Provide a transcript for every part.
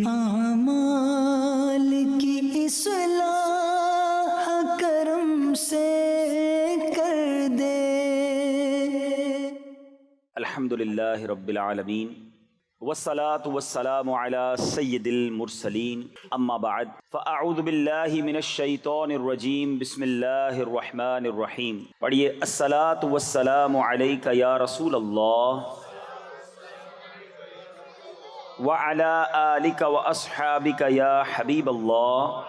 اعمال کی اصلاح کرم سے کر دے۔ الحمدللہ رب العالمین والصلاة والسلام علی سید المرسلین، اما بعد فاعوذ باللہ من الشیطان الرجیم، بسم اللہ الرحمن الرحیم۔ پڑھیے، الصلاة والسلام علیک یا رسول اللہ وعلی آلک واصحابک یا حبیب اللہ۔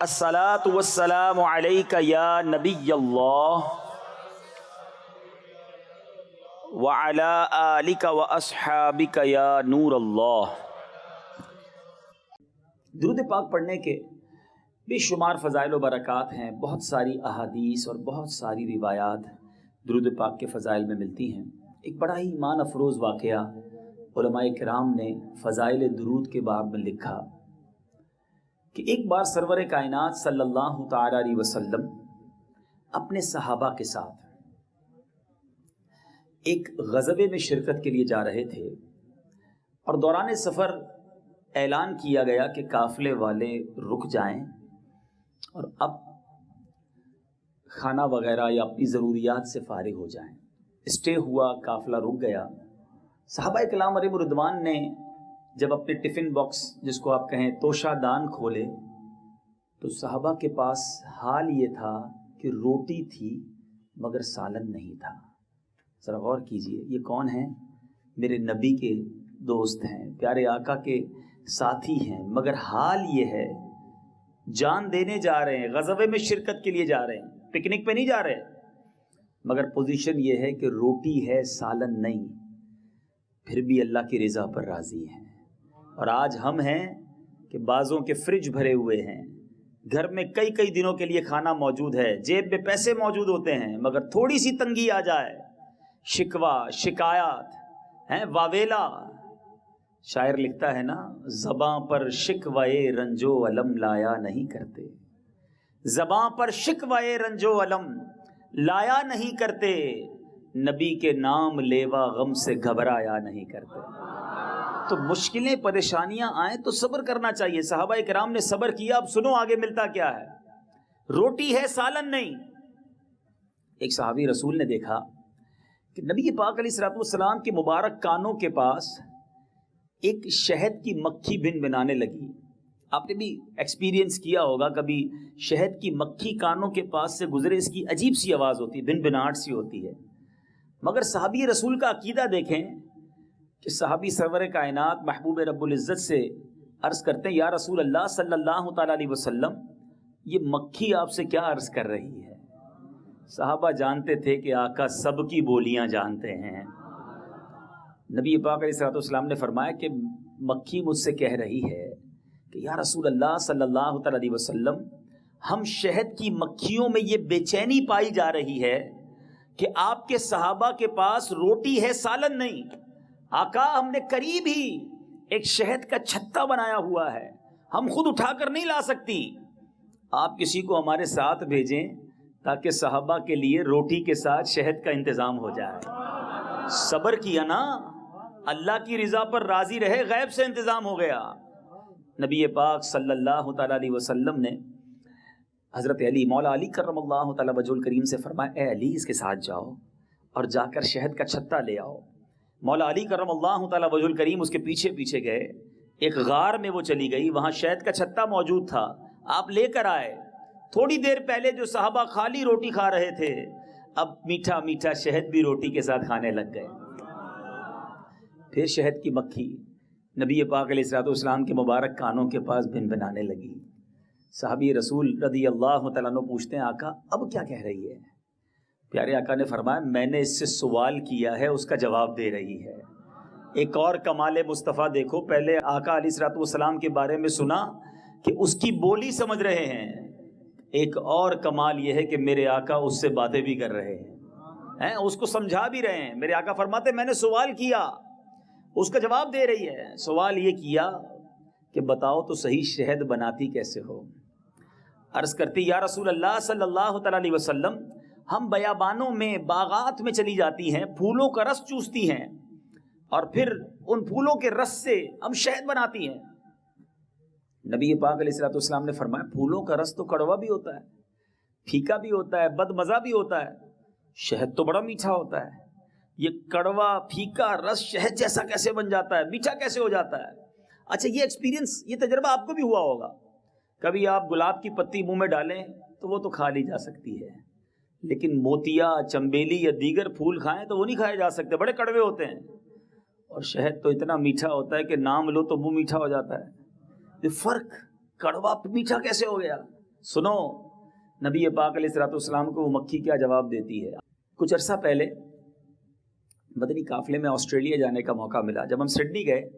الصلاة والسلام علیک یا نبی اللہ وعلی آلک واصحابک یا نور اللہ۔ درود پاک پڑھنے کے بے شمار فضائل و برکات ہیں، بہت ساری احادیث اور بہت ساری روایات درود پاک کے فضائل میں ملتی ہیں۔ ایک بڑا ہی ایمان افروز واقعہ علماء کرام نے فضائل درود کے باب میں لکھا کہ ایک بار سرور کائنات صلی اللہ تعالی علیہ وسلم اپنے صحابہ کے ساتھ ایک غزوے میں شرکت کے لیے جا رہے تھے، اور دوران سفر اعلان کیا گیا کہ قافلے والے رک جائیں اور اب کھانا وغیرہ یا اپنی ضروریات سے فارغ ہو جائیں۔ اسٹے ہوا، قافلہ رک گیا۔ صحابہ کرام علیہم رضوان نے جب اپنے ٹفن باکس، جس کو آپ کہیں توشہ دان، کھولے تو صحابہ کے پاس حال یہ تھا کہ روٹی تھی مگر سالن نہیں تھا۔ ذرا غور کیجئے، یہ کون ہیں؟ میرے نبی کے دوست ہیں، پیارے آقا کے ساتھی ہیں، مگر حال یہ ہے جان دینے جا رہے ہیں، غزوے میں شرکت کے لیے جا رہے ہیں، پکنک پہ نہیں جا رہے، مگر پوزیشن یہ ہے کہ روٹی ہے سالن نہیں، پھر بھی اللہ کی رضا پر راضی ہیں۔ اور آج ہم ہیں کہ بعضوں کے فریج بھرے ہوئے ہیں، گھر میں کئی کئی دنوں کے لیے کھانا موجود ہے، جیب میں پیسے موجود ہوتے ہیں، مگر تھوڑی سی تنگی آ جائے، شکوہ، شکایات ہیں، واویلا۔ شاعر لکھتا ہے نا، زباں پر شکوائے رنجو علم لایا نہیں کرتے، زباں پر شکوائے رنجو علم لایا نہیں کرتے، نبی کے نام لیوا غم سے گھبرایا نہیں کرتے۔ تو مشکلیں، پریشانیاں آئیں تو صبر کرنا چاہیے۔ صحابہ کرام نے صبر کیا۔ اب سنو آگے ملتا کیا ہے۔ روٹی ہے سالن نہیں۔ ایک صحابی رسول نے دیکھا کہ نبی پاک علیہ الصلوۃ والسلام کے مبارک کانوں کے پاس ایک شہد کی مکھی بن بنانے لگی۔ آپ نے بھی ایکسپیرینس کیا ہوگا، کبھی شہد کی مکھی کانوں کے پاس سے گزرے، اس کی عجیب سی آواز ہوتی ہے، بن بناٹ سی ہوتی ہے۔ مگر صحابی رسول کا عقیدہ دیکھیں کہ صحابی سرور کائنات محبوب رب العزت سے عرض کرتے ہیں، یا رسول اللہ صلی اللہ تعالیٰ علیہ وسلم، یہ مکھی آپ سے کیا عرض کر رہی ہے؟ صحابہ جانتے تھے کہ آقا سب کی بولیاں جانتے ہیں۔ نبی پاک علیہ الصلوۃ والسلام نے فرمایا کہ مکھی مجھ سے کہہ رہی ہے کہ یا رسول اللہ صلی اللہ تعالیٰ علیہ وسلم، ہم شہد کی مکھیوں میں یہ بے چینی پائی جا رہی ہے کہ آپ کے صحابہ کے پاس روٹی ہے سالن نہیں۔ آقا، ہم نے قریب ہی ایک شہد کا چھتا بنایا ہوا ہے، ہم خود اٹھا کر نہیں لا سکتی، آپ کسی کو ہمارے ساتھ بھیجیں تاکہ صحابہ کے لیے روٹی کے ساتھ شہد کا انتظام ہو جائے۔ صبر کیا نا، اللہ کی رضا پر راضی رہے، غیب سے انتظام ہو گیا۔ نبی پاک صلی اللہ تعالیٰ علیہ وسلم نے حضرت علی، مولا علی کرم اللہ تعالیٰ وجہ الکریم سے فرمایا، اے علی، اس کے ساتھ جاؤ اور جا کر شہد کا چھتا لے آؤ۔ مولا علی کرم اللہ تعالیٰ وجہ الکریم اس کے پیچھے پیچھے گئے، ایک غار میں وہ چلی گئی، وہاں شہد کا چھتا موجود تھا، آپ لے کر آئے۔ تھوڑی دیر پہلے جو صحابہ خالی روٹی کھا رہے تھے، اب میٹھا میٹھا شہد بھی روٹی کے ساتھ کھانے لگ گئے۔ پھر شہد کی مکھی نبی پاک علیہ الصلوۃ والسلام کے مبارک کانوں کے پاس بن بنانے لگی۔ صحابی رسول رضی اللہ تعالیٰ عنہ پوچھتے ہیں، آقا اب کیا کہہ رہی ہے؟ پیارے آقا نے فرمایا، میں نے اس سے سوال کیا ہے، اس کا جواب دے رہی ہے۔ ایک اور کمال مصطفیٰ دیکھو، پہلے آقا علیہ الصلوۃ والسلام کے بارے میں سنا کہ اس کی بولی سمجھ رہے ہیں، ایک اور کمال یہ ہے کہ میرے آقا اس سے باتیں بھی کر رہے ہیں، اس کو سمجھا بھی رہے ہیں۔ میرے آقا فرماتے میں نے سوال کیا، اس کا جواب دے رہی ہے۔ سوال یہ کیا کہ بتاؤ تو صحیح شہد بناتی کیسے ہو؟ عرض کرتی یا رسول اللہ صلی اللہ تعالیٰ علیہ وسلم، ہم بیابانوں میں باغات میں چلی جاتی ہیں، پھولوں کا رس چوستی ہیں، اور پھر ان پھولوں کے رس سے ہم شہد بناتی ہیں. نبی پاک علیہ الصلوۃ والسلام نے فرمایا پھولوں کا رس تو کڑوا بھی ہوتا ہے, پھیکا بھی ہوتا ہے, بد مزہ بھی ہوتا ہے, شہد تو بڑا میٹھا ہوتا ہے. یہ کڑوا پھیکا رس شہد جیسا کیسے بن جاتا ہے, میٹھا کیسے ہو جاتا ہے؟ اچھا یہ ایکسپیرینس, یہ تجربہ آپ کو بھی ہوا ہوگا. کبھی آپ گلاب کی پتی منہ میں ڈالیں تو وہ تو کھا لی جا سکتی ہے, لیکن موتیا, چمبیلی یا دیگر پھول کھائیں تو وہ نہیں کھائے جا سکتے, بڑے کڑوے ہوتے ہیں. اور شہد تو اتنا میٹھا ہوتا ہے کہ نام لو تو منہ میٹھا ہو جاتا ہے. یہ فرق کڑوا میٹھا کیسے ہو گیا؟ سنو نبی پاک علیہ الصلوۃ والسلام کو وہ مکھی کیا جواب دیتی ہے. کچھ عرصہ پہلے مدنی قافلے میں آسٹریلیا جانے کا موقع ملا. جب ہم سڈنی گئے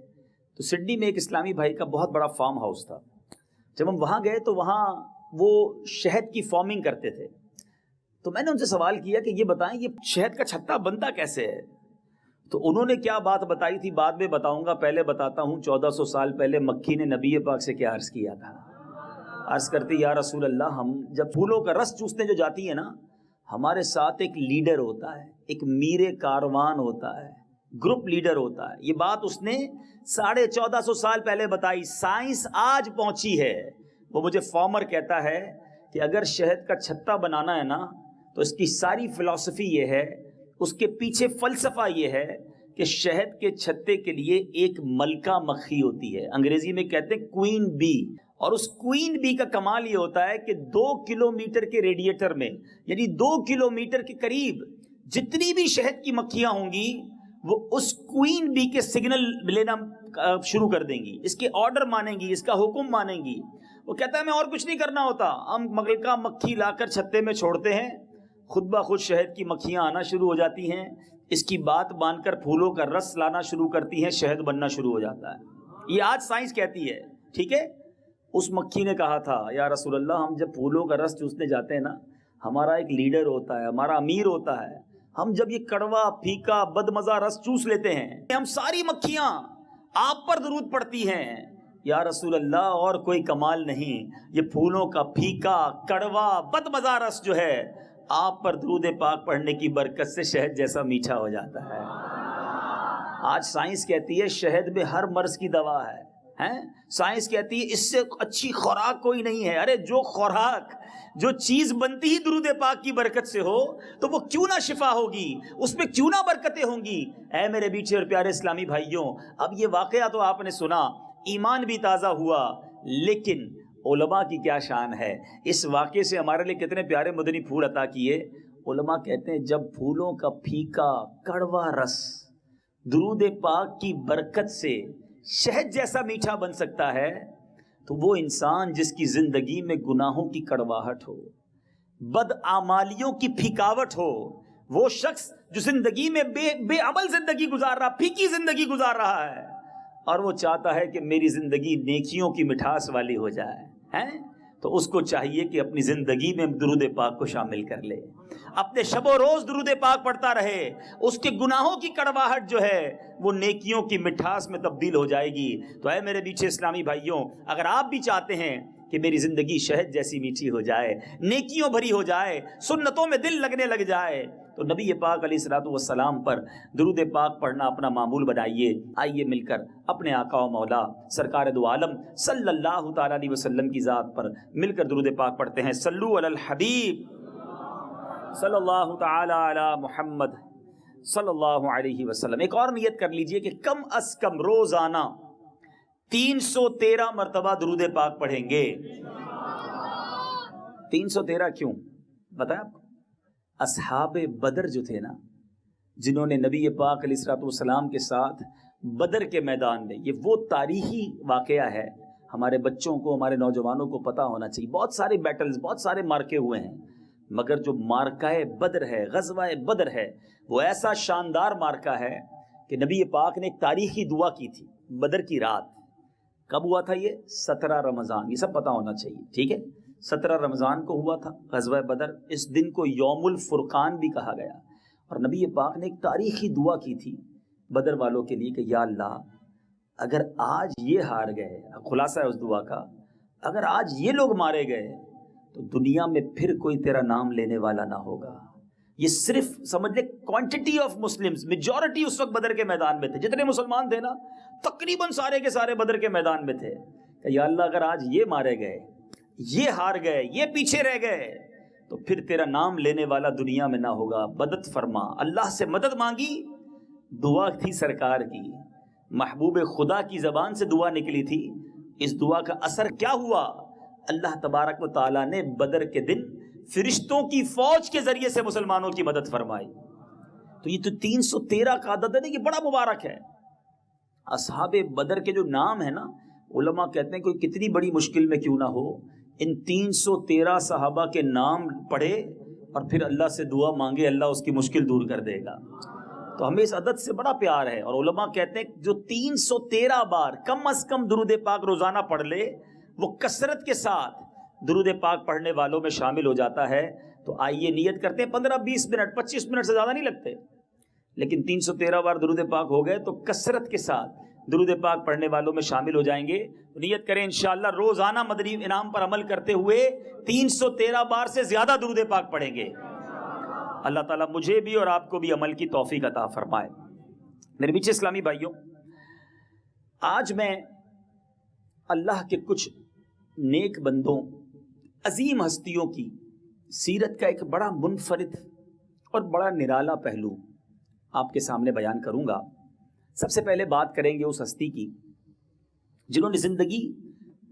تو سڈنی میں ایک اسلامی بھائی کا بہت بڑا فارم ہاؤس تھا. جب ہم وہاں گئے تو وہاں وہ شہد کی فارمنگ کرتے تھے. تو میں نے ان سے سوال کیا کہ یہ بتائیں یہ شہد کا چھتا بنتا کیسے ہے؟ تو انہوں نے کیا بات بتائی تھی بعد میں بتاؤں گا, پہلے بتاتا ہوں 1400 سال پہلے مکھی نے نبی پاک سے کیا عرض کیا تھا. عرض کرتی یا رسول اللہ, ہم جب پھولوں کا رس چوسنے جو جاتی ہے نا, ہمارے ساتھ ایک لیڈر ہوتا ہے, ایک میر کاروان ہوتا ہے, گروپ لیڈر ہوتا ہے. یہ بات اس نے 1450 سال پہلے بتائی. سائنس آج پہنچی ہے. وہ مجھے فارمر کہتا ہے کہ اگر شہد کا چھتا بنانا ہے نا تو اس کی ساری فلسفی یہ ہے, اس کے پیچھے فلسفہ یہ ہے کہ شہد کے چھتے کے لیے ایک ملکہ مکھی ہوتی ہے, انگریزی میں کہتے ہیں کوئین بی. اور اس کوئین بی کا کمال یہ ہوتا ہے کہ 2 کلومیٹر کے ریڈیٹر میں, یعنی 2 کلومیٹر کے قریب جتنی بھی شہد کی مکھیاں ہوں گی وہ اس کوئین بی کے سگنل لینا شروع کر دیں گی, اس کے آرڈر مانیں گی, اس کا حکم مانیں گی. وہ کہتا ہے میں اور کچھ نہیں کرنا ہوتا, ہم ملکہ مکھی لا کر چھتے میں چھوڑتے ہیں, خود بخود شہد کی مکھیاں آنا شروع ہو جاتی ہیں, اس کی بات مان کر پھولوں کا رس لانا شروع کرتی ہیں, شہد بننا شروع ہو جاتا ہے. یہ آج سائنس کہتی ہے. ٹھیک ہے, اس مکھی نے کہا تھا یا رسول اللہ, ہم جب پھولوں کا رس چوسنے جاتے ہیں نا, ہمارا ایک لیڈر ہوتا ہے, ہمارا امیر ہوتا ہے. ہم جب یہ کڑوا پھیکا بدمزہ رس چوس لیتے ہیں, ہم ساری مکھیاں آپ پر درود پڑتی ہیں. یا رسول اللہ اور کوئی کمال نہیں, یہ پھولوں کا پھیکا کڑوا بدمزہ رس جو ہے آپ پر درود پاک پڑھنے کی برکت سے شہد جیسا میٹھا ہو جاتا ہے. آج سائنس کہتی ہے شہد میں ہر مرض کی دوا ہے. سائنس کہتی ہے اس سے اچھی خوراک کوئی نہیں ہے. ارے جو خوراک, جو چیز بنتی ہی درود پاک کی برکت سے ہو تو وہ کیوں نہ شفا ہوگی, اس میں کیوں نہ برکتیں ہوں گی. اے میرے میٹھے اور پیارے اسلامی بھائیوں, اب یہ واقعہ تو آپ نے سنا, ایمان بھی تازہ ہوا, لیکن علماء کی کیا شان ہے. اس واقعے سے ہمارے لیے کتنے پیارے مدنی پھول عطا کیے. علماء کہتے ہیں جب پھولوں کا پھیکا کڑوا رس درود پاک کی برکت سے شہد جیسا میٹھا بن سکتا ہے تو وہ انسان جس کی زندگی میں گناہوں کی کڑواہٹ ہو, بدعمالیوں کی پھیکاوٹ ہو, وہ شخص جو زندگی میں بے عمل زندگی گزار رہا, پھیکی زندگی گزار رہا ہے, اور وہ چاہتا ہے کہ میری زندگی نیکیوں کی مٹھاس والی ہو جائے, تو اس کو چاہیے کہ اپنی زندگی میں درود پاک کو شامل کر لے, اپنے شب و روز درود پاک پڑھتا رہے. اس کے گناہوں کی کڑواہٹ جو ہے وہ نیکیوں کی مٹھاس میں تبدیل ہو جائے گی. تو اے میرے میٹھے اسلامی بھائیوں, اگر آپ بھی چاہتے ہیں کہ میری زندگی شہد جیسی میٹھی ہو جائے, نیکیوں بھری ہو جائے, سنتوں میں دل لگنے لگ جائے, تو نبی پاک علیہ الصلوۃ والسلام پر درود پاک پڑھنا اپنا معمول بنائیے. آئیے مل کر اپنے آقا و مولا سرکار دو عالم صلی اللہ تعالی علیہ وسلم کی ذات پر مل کر درود پاک پڑھتے ہیں. صلو علی الحبیب صلی اللہ تعالی علی محمد صلی اللہ علیہ وسلم. ایک اور نیت کر لیجئے کہ کم از کم روزانہ 313 مرتبہ درود پاک پڑھیں گے. 313 کیوں بتائیں آپ کو؟ اصحاب بدر جو تھے نا, جنہوں نے نبی پاک علیہ الصلوۃ والسلام کے ساتھ بدر کے میدان میں, یہ وہ تاریخی واقعہ ہے, ہمارے بچوں کو, ہمارے نوجوانوں کو پتہ ہونا چاہیے. بہت سارے بیٹلز, بہت سارے مارکے ہوئے ہیں, مگر جو مارکہ بدر ہے, غزوہ بدر ہے, وہ ایسا شاندار مارکہ ہے کہ نبی پاک نے ایک تاریخی دعا کی تھی بدر کی رات. کب ہوا تھا یہ؟ 17 رمضان. یہ سب پتہ ہونا چاہیے, ٹھیک ہے. 17 رمضان کو ہوا تھا غزوہ بدر. اس دن کو یوم الفرقان بھی کہا گیا. اور نبی پاک نے ایک تاریخی دعا کی تھی بدر والوں کے لیے کہ یا اللہ, اگر آج یہ ہار گئے, خلاصہ ہے اس دعا کا, اگر آج یہ لوگ مارے گئے تو دنیا میں پھر کوئی تیرا نام لینے والا نہ ہوگا. یہ صرف سمجھ لے کوانٹٹی آف مسلمز، میجورٹی اس وقت بدر کے میدان میں تھے، جتنے مسلمان تھے نا تقریباً سارے کے سارے بدر کے میدان میں تھے کہ یا اللہ اگر آج یہ مارے گئے، یہ ہار گئے، یہ پیچھے رہ گئے تو پھر تیرا نام لینے والا دنیا میں نہ ہوگا، مدد فرما۔ اللہ سے مدد مانگی، دعا تھی سرکار کی، محبوب خدا کی زبان سے دعا نکلی تھی۔ اس دعا کا اثر کیا ہوا؟ اللہ تبارک و تعالیٰ نے بدر کے دن فرشتوں کی فوج کے ذریعے سے مسلمانوں کی مدد فرمائی۔ تو یہ تو 313 کا عدد ہے، یہ بڑا مبارک ہے۔ اصحاب بدر کے جو نام ہے نا، علماء کہتے ہیں کوئی کتنی بڑی مشکل میں کیوں نہ ہو، ان 313 صحابہ کے نام پڑھے اور پھر اللہ سے دعا مانگے، اللہ اس کی مشکل دور کر دے گا۔ تو ہمیں اس عدد سے بڑا پیار ہے، اور علماء کہتے ہیں جو 313 بار کم از کم درود پاک روزانہ پڑھ لے، وہ کثرت کے ساتھ درود پاک پڑھنے والوں میں شامل ہو جاتا ہے۔ تو آئیے نیت کرتے ہیں، 15-20 منٹ 25 منٹ سے زیادہ نہیں لگتے، لیکن 313 بار درود پاک ہو گئے تو کثرت کے ساتھ درود پاک پڑھنے والوں میں شامل ہو جائیں گے۔ نیت کریں انشاءاللہ روزانہ مدنی انعام پر عمل کرتے ہوئے 313 بار سے زیادہ درود پاک پڑھیں گے۔ اللہ تعالیٰ مجھے بھی اور آپ کو بھی عمل کی توفیق عطا فرمائے۔ میرے پیچھے اسلامی بھائیوں، آج میں اللہ کے کچھ نیک بندوں، عظیم ہستیوں کی سیرت کا ایک بڑا منفرد اور بڑا نرالا پہلو آپ کے سامنے بیان کروں گا۔ سب سے پہلے بات کریں گے اس ہستی کی جنہوں نے زندگی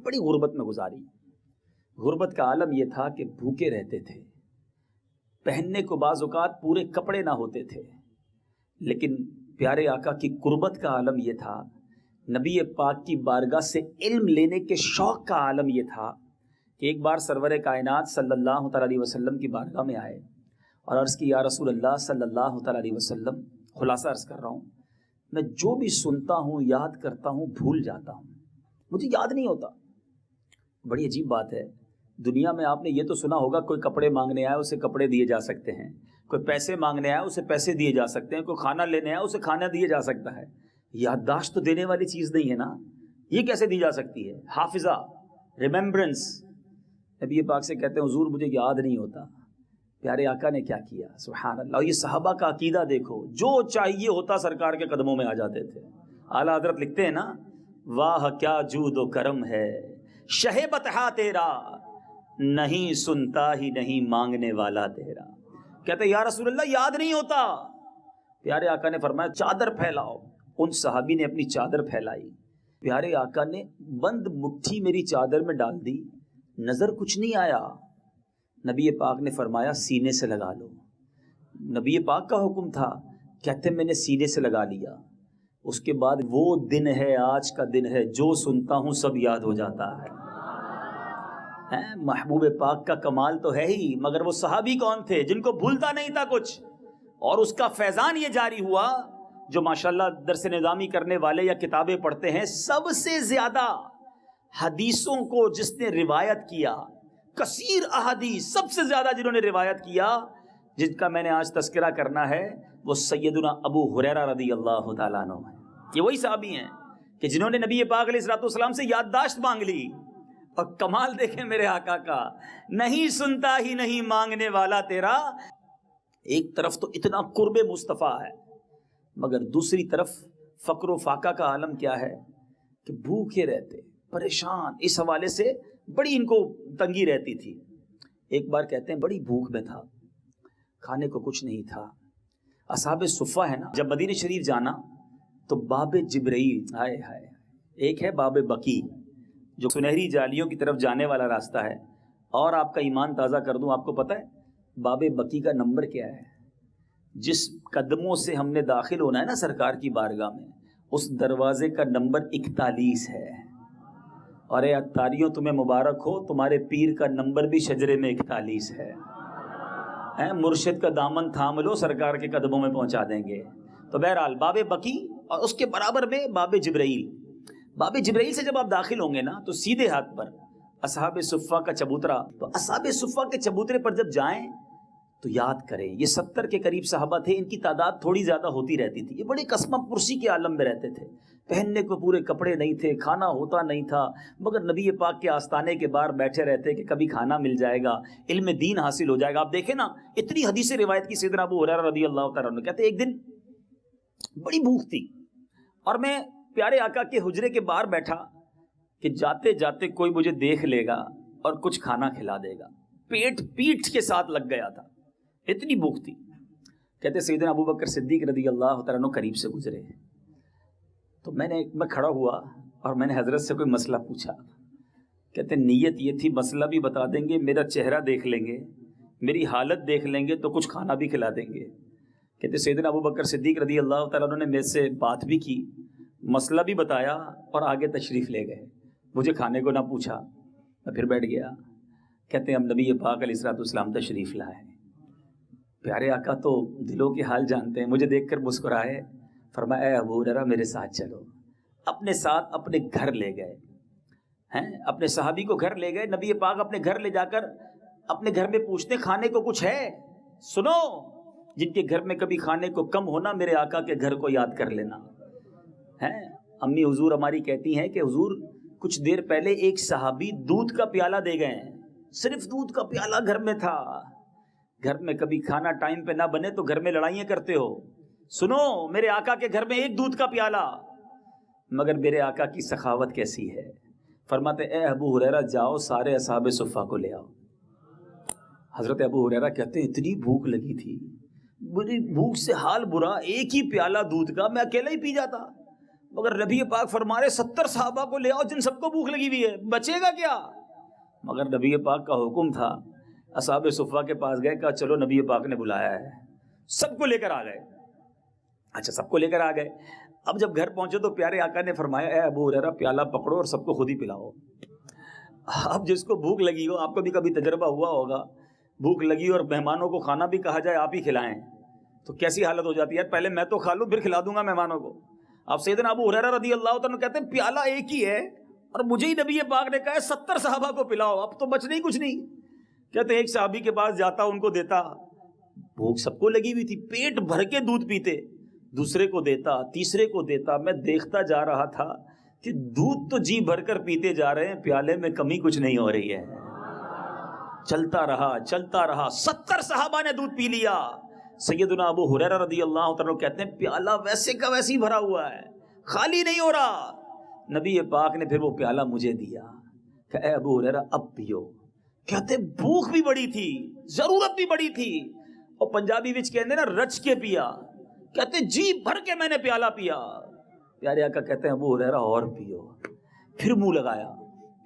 بڑی غربت میں گزاری۔ غربت کا عالم یہ تھا کہ بھوکے رہتے تھے، پہننے کو بعض اوقات پورے کپڑے نہ ہوتے تھے، لیکن پیارے آقا کی قربت کا عالم یہ تھا، نبی پاک کی بارگاہ سے علم لینے کے شوق کا عالم یہ تھا کہ ایک بار سرور کائنات صلی اللہ تعالیٰ علیہ وسلم کی بارگاہ میں آئے اور عرض کی یا رسول اللہ صلی اللہ تعالیٰ علیہ وسلم، خلاصہ عرض کر رہا ہوں، میں جو بھی سنتا ہوں یاد کرتا ہوں بھول جاتا ہوں، مجھے یاد نہیں ہوتا۔ بڑی عجیب بات ہے، دنیا میں آپ نے یہ تو سنا ہوگا کوئی کپڑے مانگنے آئے اسے کپڑے دیے جا سکتے ہیں، کوئی پیسے مانگنے آئے اسے پیسے دیے جا سکتے ہیں، کوئی کھانا لینے آئے اسے کھانا دیے جا سکتا ہے۔ یادداشت تو دینے والی چیز نہیں ہے نا، یہ کیسے دی جا سکتی ہے؟ حافظہ، ریممبرنس۔ نبی پاک سے کہتے ہیں حضور مجھے یاد نہیں ہوتا۔ پیارے آقا نے کیا کیا، سبحان اللہ۔ یہ صحابہ کا عقیدہ دیکھو، جو چاہیے ہوتا سرکار کے قدموں میں آ جاتے تھے۔ اعلیٰ حضرت لکھتے ہیں نا، واہ کیا جود و کرم ہے شہ بطحا تیرا، نہیں سنتا ہی نہیں مانگنے والا تیرا۔ کہتے ہیں یا رسول اللہ یاد نہیں ہوتا۔ پیارے آقا نے فرمایا چادر پھیلاؤ۔ ان صحابی نے اپنی چادر پھیلائی، پیارے آقا نے بند مٹھی میری چادر میں ڈال دی، نظر کچھ نہیں آیا۔ نبی پاک نے فرمایا سینے سے لگا لو۔ نبی پاک کا حکم تھا، کہتے میں نے سینے سے لگا لیا۔ اس کے بعد وہ دن ہے، آج کا دن ہے، جو سنتا ہوں سب یاد ہو جاتا ہے۔ محبوب پاک کا کمال تو ہے ہی، مگر وہ صحابی کون تھے جن کو بھولتا نہیں تھا کچھ، اور اس کا فیضان یہ جاری ہوا جو ماشاءاللہ درس نظامی کرنے والے یا کتابیں پڑھتے ہیں، سب سے زیادہ حدیثوں کو جس نے روایت کیا، کثیر احادیث، سب سے زیادہ جنہوں نے روایت کیا، جن کا میں نے آج تذکرہ کرنا ہے، وہ سیدنا ابو ہریرہ رضی اللہ تعالیٰ عنہ ہیں۔ یہ وہی صحابی ہیں کہ جنہوں نے نبی پاک علیہ الصلوۃ والسلام سے یادداشت مانگ لی، اور کمال دیکھیں میرے آقا کا، نہیں سنتا ہی نہیں مانگنے والا تیرا۔ ایک طرف تو اتنا قرب مصطفیٰ ہے، مگر دوسری طرف فقر و فاقہ کا عالم کیا ہے کہ بھوکے رہتے، پریشان، اس حوالے سے بڑی ان کو تنگی رہتی تھی۔ ایک بار کہتے ہیں بڑی بھوک میں تھا، کھانے کو کچھ نہیں تھا۔ اصحاب صفہ ہے نا، جب مدینہ شریف جانا تو باب جبرائیل، ہائے ہائے، ایک ہے باب بقی جو سنہری جالیوں کی طرف جانے والا راستہ ہے، اور آپ کا ایمان تازہ کر دوں، آپ کو پتہ ہے باب بقی کا نمبر کیا ہے؟ جس قدموں سے ہم نے داخل ہونا ہے نا سرکار کی بارگاہ میں، اس دروازے کا نمبر 41 ہے۔ اور اے اتاریوں تمہیں مبارک ہو، تمہارے پیر کا نمبر بھی شجرے میں 41 ہے۔ مرشد کا دامن تھام لو، سرکار کے قدموں میں پہنچا دیں گے۔ تو بہرحال باب بقی، اور اس کے برابر میں باب جبرائیل۔ باب جبرائیل سے جب آپ داخل ہوں گے نا تو سیدھے ہاتھ پر اصحاب صفہ کا چبوترا، تو اصحاب صفہ کے چبوترے پر جب جائیں تو یاد کریں یہ 70 کے قریب صحابہ تھے، ان کی تعداد تھوڑی زیادہ ہوتی رہتی تھی، یہ بڑے قسمہ پرسی کے عالم میں رہتے تھے، پہننے کو پورے کپڑے نہیں تھے، کھانا ہوتا نہیں تھا، مگر نبی پاک کے آستانے کے باہر بیٹھے رہتے کہ کبھی کھانا مل جائے گا، علم دین حاصل ہو جائے گا۔ آپ دیکھیں نا اتنی حدیث روایت کی سیدنا ابو ہریرہ رضی اللہ تعالیٰ عنہ کہتے ایک دن بڑی بھوک تھی اور میں پیارے آقا کے حجرے کے باہر بیٹھا کہ جاتے جاتے کوئی مجھے دیکھ لے گا اور کچھ کھانا کھلا دے گا، پیٹ پیٹ کے ساتھ لگ گیا تھا، اتنی بھوک تھی۔ کہتے سیدنا ابو بکر صدیق رضی اللہ تعالیٰ عنہ قریب سے گزرے تو میں کھڑا ہوا اور میں نے حضرت سے کوئی مسئلہ پوچھا۔ کہتے نیت یہ تھی مسئلہ بھی بتا دیں گے، میرا چہرہ دیکھ لیں گے، میری حالت دیکھ لیں گے تو کچھ کھانا بھی کھلا دیں گے۔ کہتے سیدنا ابو بکر صدیق رضی اللہ تعالیٰ عنہ نے میرے سے بات بھی کی، مسئلہ بھی بتایا اور آگے تشریف لے گئے، مجھے کھانے کو نہ پوچھا، میں پھر بیٹھ گیا۔ کہتے ہم نبی پاک علیہ الصلوۃ والسلام تشریف لائے، پیارے آقا تو دلوں کے حال جانتے ہیں، مجھے دیکھ کر مسکرائے، فرمایا اے ابو ہریرہ میرے ساتھ چلو، اپنے ساتھ اپنے گھر لے گئے ہیں، اپنے صحابی کو گھر لے گئے۔ نبی پاک اپنے گھر لے جا کر اپنے گھر میں پوچھتے کھانے کو کچھ ہے؟ سنو، جن کے گھر میں کبھی کھانے کو کم ہونا میرے آقا کے گھر کو یاد کر لینا ہے۔ امی حضور ہماری کہتی ہیں کہ حضور کچھ دیر پہلے ایک صحابی دودھ کا پیالہ دے گئے ہیں، صرف دودھ کا پیالہ گھر میں تھا۔ گھر میں کبھی کھانا ٹائم پہ نہ بنے تو گھر میں لڑائیاں کرتے ہو، سنو میرے آقا کے گھر میں ایک دودھ کا پیالہ، مگر میرے آقا کی سخاوت کیسی ہے، فرماتے اے ابو ہریرہ جاؤ سارے اصحاب صفہ کو لے آؤ۔ حضرت ابو ہریرہ کہتے ہیں اتنی بھوک لگی تھی، بڑی بھوک سے حال برا، ایک ہی پیالہ دودھ کا میں اکیلا ہی پی جاتا، مگر نبی پاک فرما رہے 70 صحابہ کو لے آؤ جن سب کو بھوک لگی ہوئی ہے، بچے گا کیا؟ مگر نبی پاک کا حکم تھا، اصحاب صفہ کے پاس گئے، کہا چلو نبی پاک نے بلایا ہے، سب کو لے کر آ گئے۔ اچھا سب کو لے کر آ گئے، اب جب گھر پہنچے تو پیارے آقا نے فرمایا اے ابو ہریرہ پیالہ پکڑو اور سب کو خود ہی پلاؤ۔ اب جس کو بھوک لگی ہو، آپ کو بھی کبھی تجربہ ہوا ہوگا، بھوک لگی اور مہمانوں کو کھانا بھی کہا جائے آپ ہی کھلائیں تو کیسی حالت ہو جاتی ہے، پہلے میں تو کھا لوں پھر کھلا دوں گا مہمانوں کو۔ اب سیدنا ابو ہریرہ رضی اللہ تعالیٰ کہتے ہیں پیالہ ایک ہی ہے اور مجھے ہی نبی پاک نے کہا ہے 70 صحابہ کو پلاؤ، اب تو بچنے ہی کچھ نہیں۔ کہتے ایک صحابی کے پاس جاتا ان کو دیتا، بھوک سب کو لگی ہوئی تھی، پیٹ بھر کے دودھ پیتے، دوسرے کو دیتا، تیسرے کو دیتا، میں دیکھتا جا رہا تھا کہ دودھ تو جی بھر کر پیتے جا رہے ہیں، پیالے میں کمی کچھ نہیں ہو رہی ہے۔ چلتا رہا 70 صحابہ نے دودھ پی لیا۔ سیدنا ابو ہریرہ رضی اللہ تعالیٰ کہتے ہیں پیالہ ویسے کا ویسے ہی بھرا ہوا ہے، خالی نہیں ہو رہا۔ نبی پاک نے پھر وہ پیالہ مجھے دیا کہ اے ابو ہریرہ اب پیو۔ کہتے بھوک بھی بڑی تھی، ضرورت بھی بڑی تھی، اور پنجابی وچ کہتے نا رچ کے پیا، کہتے جی بھر کے میں نے پیالہ پیا۔ پیارے آقا کہتے ہیں ابو ہریرہ اور پیو، پھر منہ لگایا،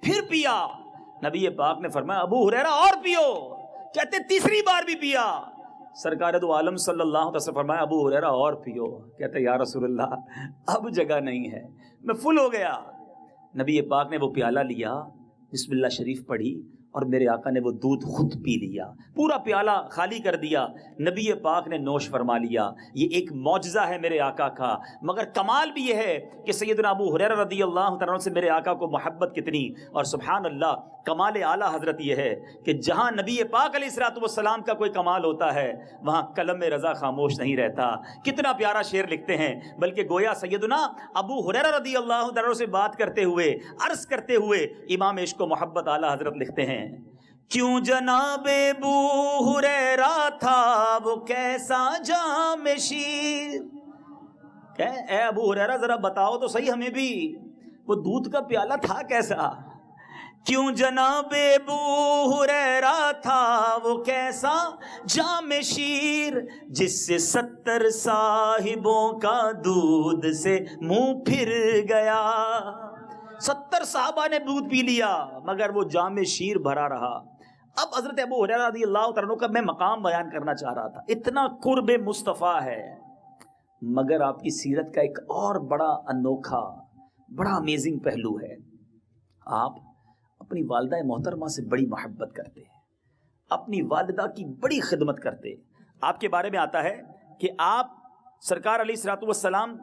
پھر پیا۔ نبی پاک نے فرمایا ابو ہریرہ اور پیو، کہتے تیسری بار بھی پیا۔ سرکار دو عالم صلی اللہ علیہ وسلم فرمایا ابو ہریرہ اور پیو، کہتے یا رسول اللہ اب جگہ نہیں ہے، میں فل ہو گیا۔ نبی پاک نے وہ پیالہ لیا، بسم اللہ شریف پڑھی اور میرے آقا نے وہ دودھ خود پی لیا، پورا پیالہ خالی کر دیا، نبی پاک نے نوش فرما لیا۔ یہ ایک معجزہ ہے میرے آقا کا، مگر کمال بھی یہ ہے کہ سیدنا ابو ہریرہ رضی اللہ تعالیٰ عنہ سے میرے آقا کو محبت کتنی، اور سبحان اللہ کمال اعلیٰ حضرت یہ ہے کہ جہاں نبی پاک علیہ الصلوۃ والسلام کا کوئی کمال ہوتا ہے وہاں قلم رضا خاموش نہیں رہتا۔ کتنا پیارا شعر لکھتے ہیں، بلکہ گویا سیدنا ابو ہریرہ رضی اللہ تعالیٰ عنہ سے بات کرتے ہوئے، عرض کرتے ہوئے امام عشق و محبت اعلیٰ حضرت لکھتے ہیں کیوں جناب ابو ہریرہ تھا وہ کیسا جام شیر۔ کہ اے ابو ہریرہ ذرا بتاؤ تو صحیح ہمیں بھی وہ دودھ کا پیالہ تھا کیسا؟ کیوں جناب ابو ہریرہ تھا وہ کیسا جام شیر جس سے 70 صاحبوں کا دودھ سے منہ پھر گیا۔ 70 صحابہ نے دودھ پی لیا مگر وہ جام شیر بھرا رہا۔ اب حضرت ابو ہریرہ رضی اللہ تعالیٰ عنہ کا میں مقام بیان کرنا چاہ رہا تھا، اتنا قرب مصطفیٰ ہے، مگر آپ کی سیرت کا ایک اور بڑا انوکھا، بڑا امیزنگ پہلو ہے۔ آپ اپنی والدہ محترمہ سے بڑی محبت کرتے ہیں، اپنی والدہ کی بڑی خدمت کرتے۔ آپ کے بارے میں آتا ہے کہ آپ سرکار علیہ الصلوۃ والسلام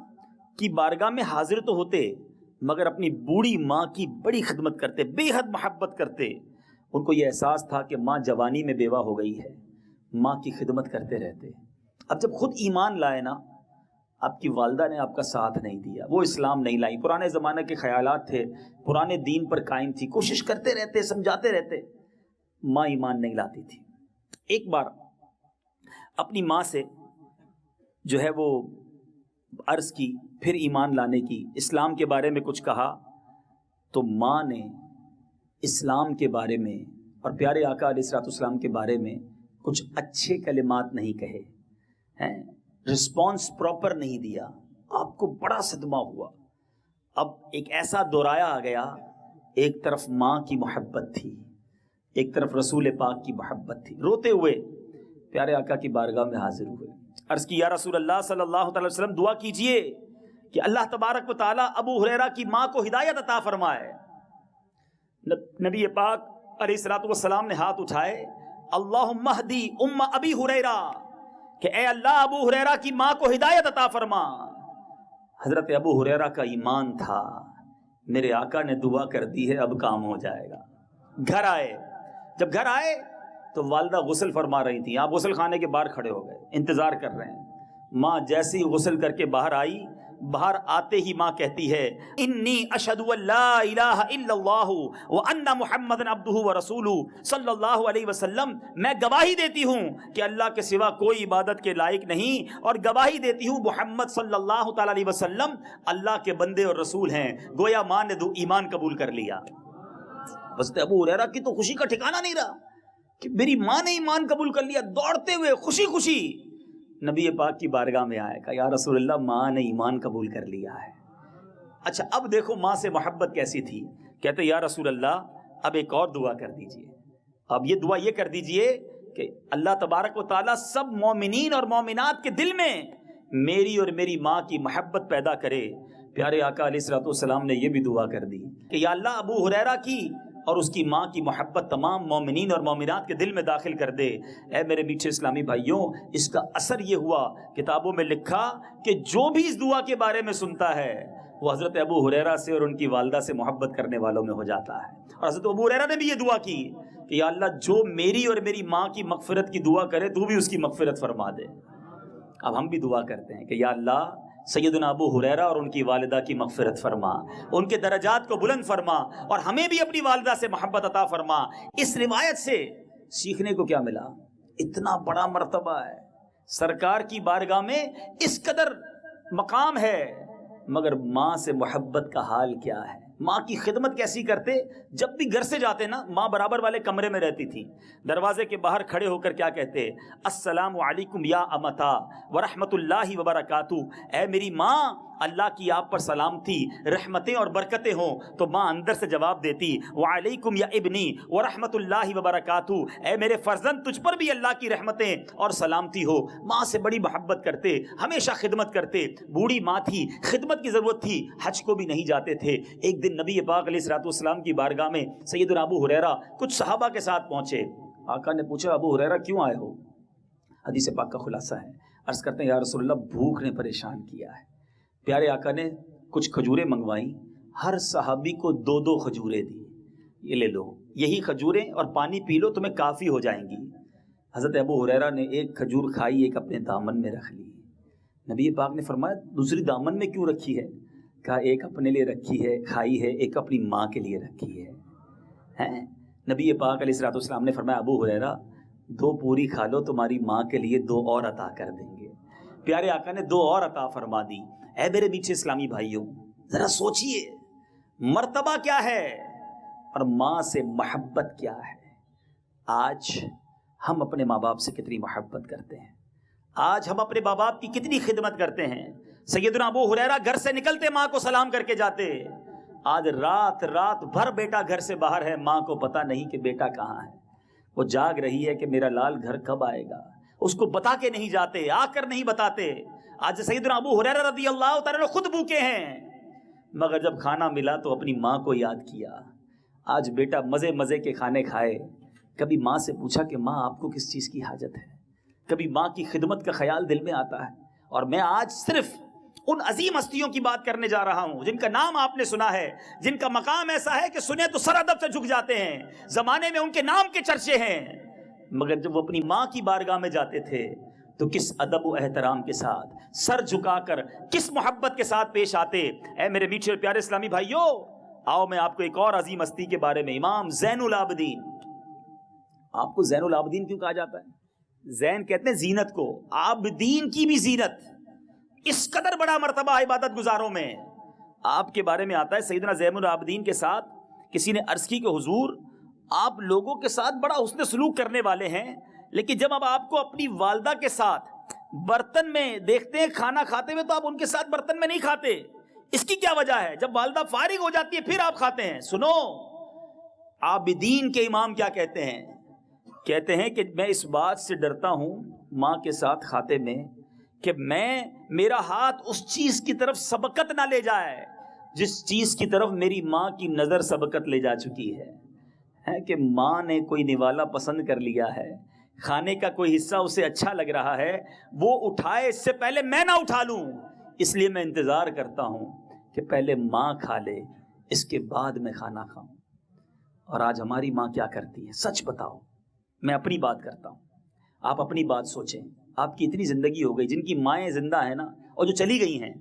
کی بارگاہ میں حاضر تو ہوتے مگر اپنی بوڑھی ماں کی بڑی خدمت کرتے، بے حد محبت کرتے۔ ان کو یہ احساس تھا کہ ماں جوانی میں بیوہ ہو گئی ہے، ماں کی خدمت کرتے رہتے. اب جب خود ایمان لائے نا، آپ کی والدہ نے آپ کا ساتھ نہیں دیا، وہ اسلام نہیں لائی، پرانے زمانے کے خیالات تھے، پرانے دین پر قائم تھی، کوشش کرتے رہتے، سمجھاتے رہتے، ماں ایمان نہیں لاتی تھی. ایک بار اپنی ماں سے جو ہے وہ عرض کی، پھر ایمان لانے کی، اسلام کے بارے میں کچھ کہا، تو ماں نے اسلام کے بارے میں اور پیارے آقا علیہ الصلوۃ والسلام کے بارے میں کچھ اچھے کلمات نہیں کہے ہیں، رسپانس پراپر نہیں دیا. آپ کو بڑا صدمہ ہوا. اب ایک ایسا دورایہ آ گیا، ایک طرف ماں کی محبت تھی، ایک طرف رسول پاک کی محبت تھی. روتے ہوئے پیارے آقا کی بارگاہ میں حاضر ہوئے، عرض کی یا رسول اللہ صلی اللہ علیہ وسلم دعا کیجئے کہ اللہ تبارک و تعالیٰ ابو ہریرہ کی ماں کو ہدایت عطا فرمائے. نبی پاک علیہ الصلوۃ والسلام نے ہاتھ اٹھائے، اللہم اہدی ام ابی ہریرہ، کہ اے اللہ ابو ہریرہ کی ماں کو ہدایت عطا فرما. حضرت ابو ہریرہ کا ایمان تھا، میرے آقا نے دعا کر دی ہے، اب کام ہو جائے گا. گھر آئے، جب گھر آئے تو والدہ غسل فرما رہی تھیں، آپ غسل خانے کے باہر کھڑے ہو گئے، انتظار کر رہے ہیں. ماں جیسے ہی غسل کر کے باہر آئی، باہر آتے ہی ماں کہتی ہے انی اشہد ان لا الہ الا اللہ وان محمد عبدہ ورسولہ صلی اللہ علیہ وسلم، میں گواہی دیتی ہوں کہ اللہ کے سوا کوئی عبادت کے لائق نہیں، اور گواہی دیتی ہوں محمد صلی اللہ تعالی علیہ وسلم اللہ کے بندے اور رسول ہیں. گویا ماں نے ایمان قبول کر لیا. حضرت ابو ہریرہ کی تو خوشی کا ٹھکانہ نہیں رہا کہ میری ماں نے ایمان قبول کر لیا. دوڑتے ہوئے خوشی خوشی نبی پاک کی بارگاہ میں آئے، کہا یا رسول اللہ ماں نے ایمان قبول کر لیا ہے. اچھا اب دیکھو ماں سے محبت کیسی تھی. کہتے یا رسول اللہ اب ایک اور دعا کر دیجئے، اب یہ دعا یہ کر دیجئے کہ اللہ تبارک و تعالیٰ سب مومنین اور مومنات کے دل میں میری اور میری ماں کی محبت پیدا کرے. پیارے آقا علیہ الصلوۃ والسلام نے یہ بھی دعا کر دی کہ یا اللہ ابو ہریرہ کی اور اس کی ماں کی محبت تمام مومنین اور مومنات کے دل میں داخل کر دے. اے میرے میٹھے اسلامی بھائیوں، اس کا اثر یہ ہوا، کتابوں میں لکھا کہ جو بھی اس دعا کے بارے میں سنتا ہے وہ حضرت ابو ہریرہ سے اور ان کی والدہ سے محبت کرنے والوں میں ہو جاتا ہے. اور حضرت ابو ہریرہ نے بھی یہ دعا کی کہ یا اللہ جو میری اور میری ماں کی مغفرت کی دعا کرے تو بھی اس کی مغفرت فرما دے. اب ہم بھی دعا کرتے ہیں کہ یا اللہ سیدنا ابو ہریرہ اور ان کی والدہ کی مغفرت فرما، ان کے درجات کو بلند فرما، اور ہمیں بھی اپنی والدہ سے محبت عطا فرما. اس روایت سے سیکھنے کو کیا ملا؟ اتنا بڑا مرتبہ ہے، سرکار کی بارگاہ میں اس قدر مقام ہے، مگر ماں سے محبت کا حال کیا ہے؟ ماں کی خدمت کیسی کرتے؟ جب بھی گھر سے جاتے نا، ماں برابر والے کمرے میں رہتی تھی، دروازے کے باہر کھڑے ہو کر کیا کہتے؟ السلام علیکم یا امتا ورحمۃ اللہ وبرکاتہ. اے میری ماں، اللہ کی آپ پر سلامتی، رحمتیں اور برکتیں ہوں. تو ماں اندر سے جواب دیتی وعلیکم یا ابنی ورحمۃ اللہ وبرکاتہ، اے میرے فرزند تجھ پر بھی اللہ کی رحمتیں اور سلامتی ہو. ماں سے بڑی محبت کرتے، ہمیشہ خدمت کرتے. بوڑھی ماں تھی، خدمت کی ضرورت تھی، حج کو بھی نہیں جاتے تھے. ایک دن نبی پاک علیہ الصلوۃ والسلام کی بارگاہ میں سیدنا ابو ہریرہ کچھ صحابہ کے ساتھ پہنچے. آقا نے پوچھا ابو ہریرہ کیوں آئے ہو؟ حدیث پاک کا خلاصہ ہے، عرض کرتے ہیں یا رسول اللہ بھوک نے پریشان کیا ہے. پیارے آقا نے کچھ کھجوریں منگوائیں، ہر صحابی کو 2 کھجوریں دی، یہ لے لو، یہی کھجوریں اور پانی پی لو، تمہیں کافی ہو جائیں گی. حضرت ابو ہریرہ نے ایک کھجور کھائی، ایک اپنے دامن میں رکھ لی. نبی پاک نے فرمایا دوسری دامن میں کیوں رکھی ہے؟ کہا ایک اپنے لیے رکھی ہے، کھائی ہے، ایک اپنی ماں کے لیے رکھی ہے. نبی پاک علیہ الصلوۃ والسلام نے فرمایا ابو ہریرہ 2 پوری کھا لو، تمہاری ماں کے لیے 2 اور عطا کر دیں گے. پیارے آقا نے 2 اور عطا فرما دی. اے میرے میٹھے اسلامی بھائیوں، ذرا سوچئے مرتبہ کیا ہے اور ماں سے محبت کیا ہے. آج ہم اپنے ماں باپ سے کتنی محبت کرتے ہیں، آج ہم اپنے ماں باپ کی کتنی خدمت کرتے ہیں. سیدنا ابو ہریرہ گھر سے نکلتے ماں کو سلام کر کے جاتے. آج رات بھر بیٹا گھر سے باہر ہے، ماں کو پتہ نہیں کہ بیٹا کہاں ہے. وہ جاگ رہی ہے کہ میرا لال گھر کب آئے گا، اس کو بتا کے نہیں جاتے، آ کر نہیں بتاتے. آج سیدنا ابو ہریرہ رضی اللہ تعالیٰ خود بھوکے ہیں، مگر جب کھانا ملا تو اپنی ماں کو یاد کیا. آج بیٹا مزے کے کھانے کھائے، کبھی ماں سے پوچھا کہ ماں آپ کو کس چیز کی حاجت ہے؟ کبھی ماں کی خدمت کا خیال دل میں آتا ہے. اور میں آج صرف ان عظیم ہستیوں کی بات کرنے جا رہا ہوں جن کا نام آپ نے سنا ہے، جن کا مقام ایسا ہے کہ سنے تو سر ادب سے جھک جاتے ہیں، زمانے میں ان کے نام کے چرچے ہیں. مگر جب وہ اپنی ماں کی بارگاہ میں جاتے تھے تو کس ادب و احترام کے ساتھ سر جھکا کر کس محبت کے ساتھ پیش آتے. اے میرے میٹھے اور پیارے اسلامی بھائیوں، آؤ میں آپ کو ایک اور عظیم ہستی کے بارے میں، امام زین العابدین. آپ کو زین العابدین کیوں کہا جاتا ہے؟ زین کہتے ہیں زینت کو، عابدین کی بھی زینت. اس قدر بڑا مرتبہ عبادت گزاروں میں. آپ کے بارے میں آتا ہے سیدنا زین العابدین کے ساتھ کسی نے عرض کی کہ حضور آپ لوگوں کے ساتھ بڑا حسن سلوک کرنے والے ہیں، لیکن جب اب آپ کو اپنی والدہ کے ساتھ برتن میں دیکھتے ہیں کھانا کھاتے ہوئے تو آپ ان کے ساتھ برتن میں نہیں کھاتے. اس کی کیا وجہ ہے؟ جب والدہ فارغ ہو جاتی ہے پھر آپ کھاتے ہیں. سنو، عابدین کے امام کیا کہتے ہیں؟ کہتے ہیں کہ میں اس بات سے ڈرتا ہوں ماں کے ساتھ کھاتے میں کہ میرا ہاتھ اس چیز کی طرف سبقت نہ لے جائے جس چیز کی طرف میری ماں کی نظر سبقت لے جا چکی ہے. کہ ماں نے کوئی نوالا پسند کر لیا ہے، کھانے کا کوئی حصہ اسے اچھا لگ رہا ہے، وہ اٹھائے اس سے پہلے میں نہ اٹھا لوں، اس لیے میں انتظار کرتا ہوں کہ پہلے ماں کھا لے اس کے بعد میں کھانا کھاؤں. اور آج ہماری ماں کیا کرتی ہے؟ سچ بتاؤ. میں اپنی بات کرتا ہوں، آپ اپنی بات سوچیں. آپ کی اتنی زندگی ہو گئی، جن کی مائیں زندہ ہیں نا اور جو چلی گئی ہیں،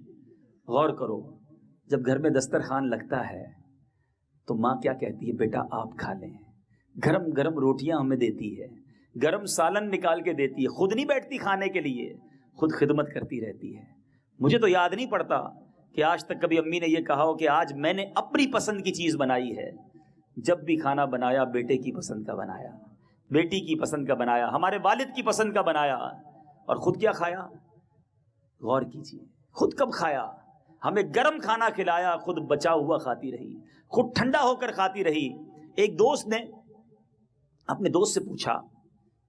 غور کرو. جب گھر میں دسترخوان لگتا ہے تو ماں کیا کہتی ہے؟ بیٹا آپ کھا لیں. گرم گرم روٹیاں ہمیں دیتی ہے، گرم سالن نکال کے دیتی ہے، خود نہیں بیٹھتی کھانے کے لیے، خود خدمت کرتی رہتی ہے. مجھے تو یاد نہیں پڑتا کہ آج تک کبھی امی نے یہ کہا ہو کہ آج میں نے اپنی پسند کی چیز بنائی ہے. جب بھی کھانا بنایا بیٹے کی پسند کا بنایا، بیٹی کی پسند کا بنایا، ہمارے والد کی پسند کا بنایا. اور خود کیا کھایا؟ غور کیجیے، خود کب کھایا؟ ہمیں گرم کھانا کھلایا، خود بچا ہوا کھاتی رہی، خود ٹھنڈا ہو کر کھاتی رہی. ایک دوست نے اپنے دوست سے پوچھا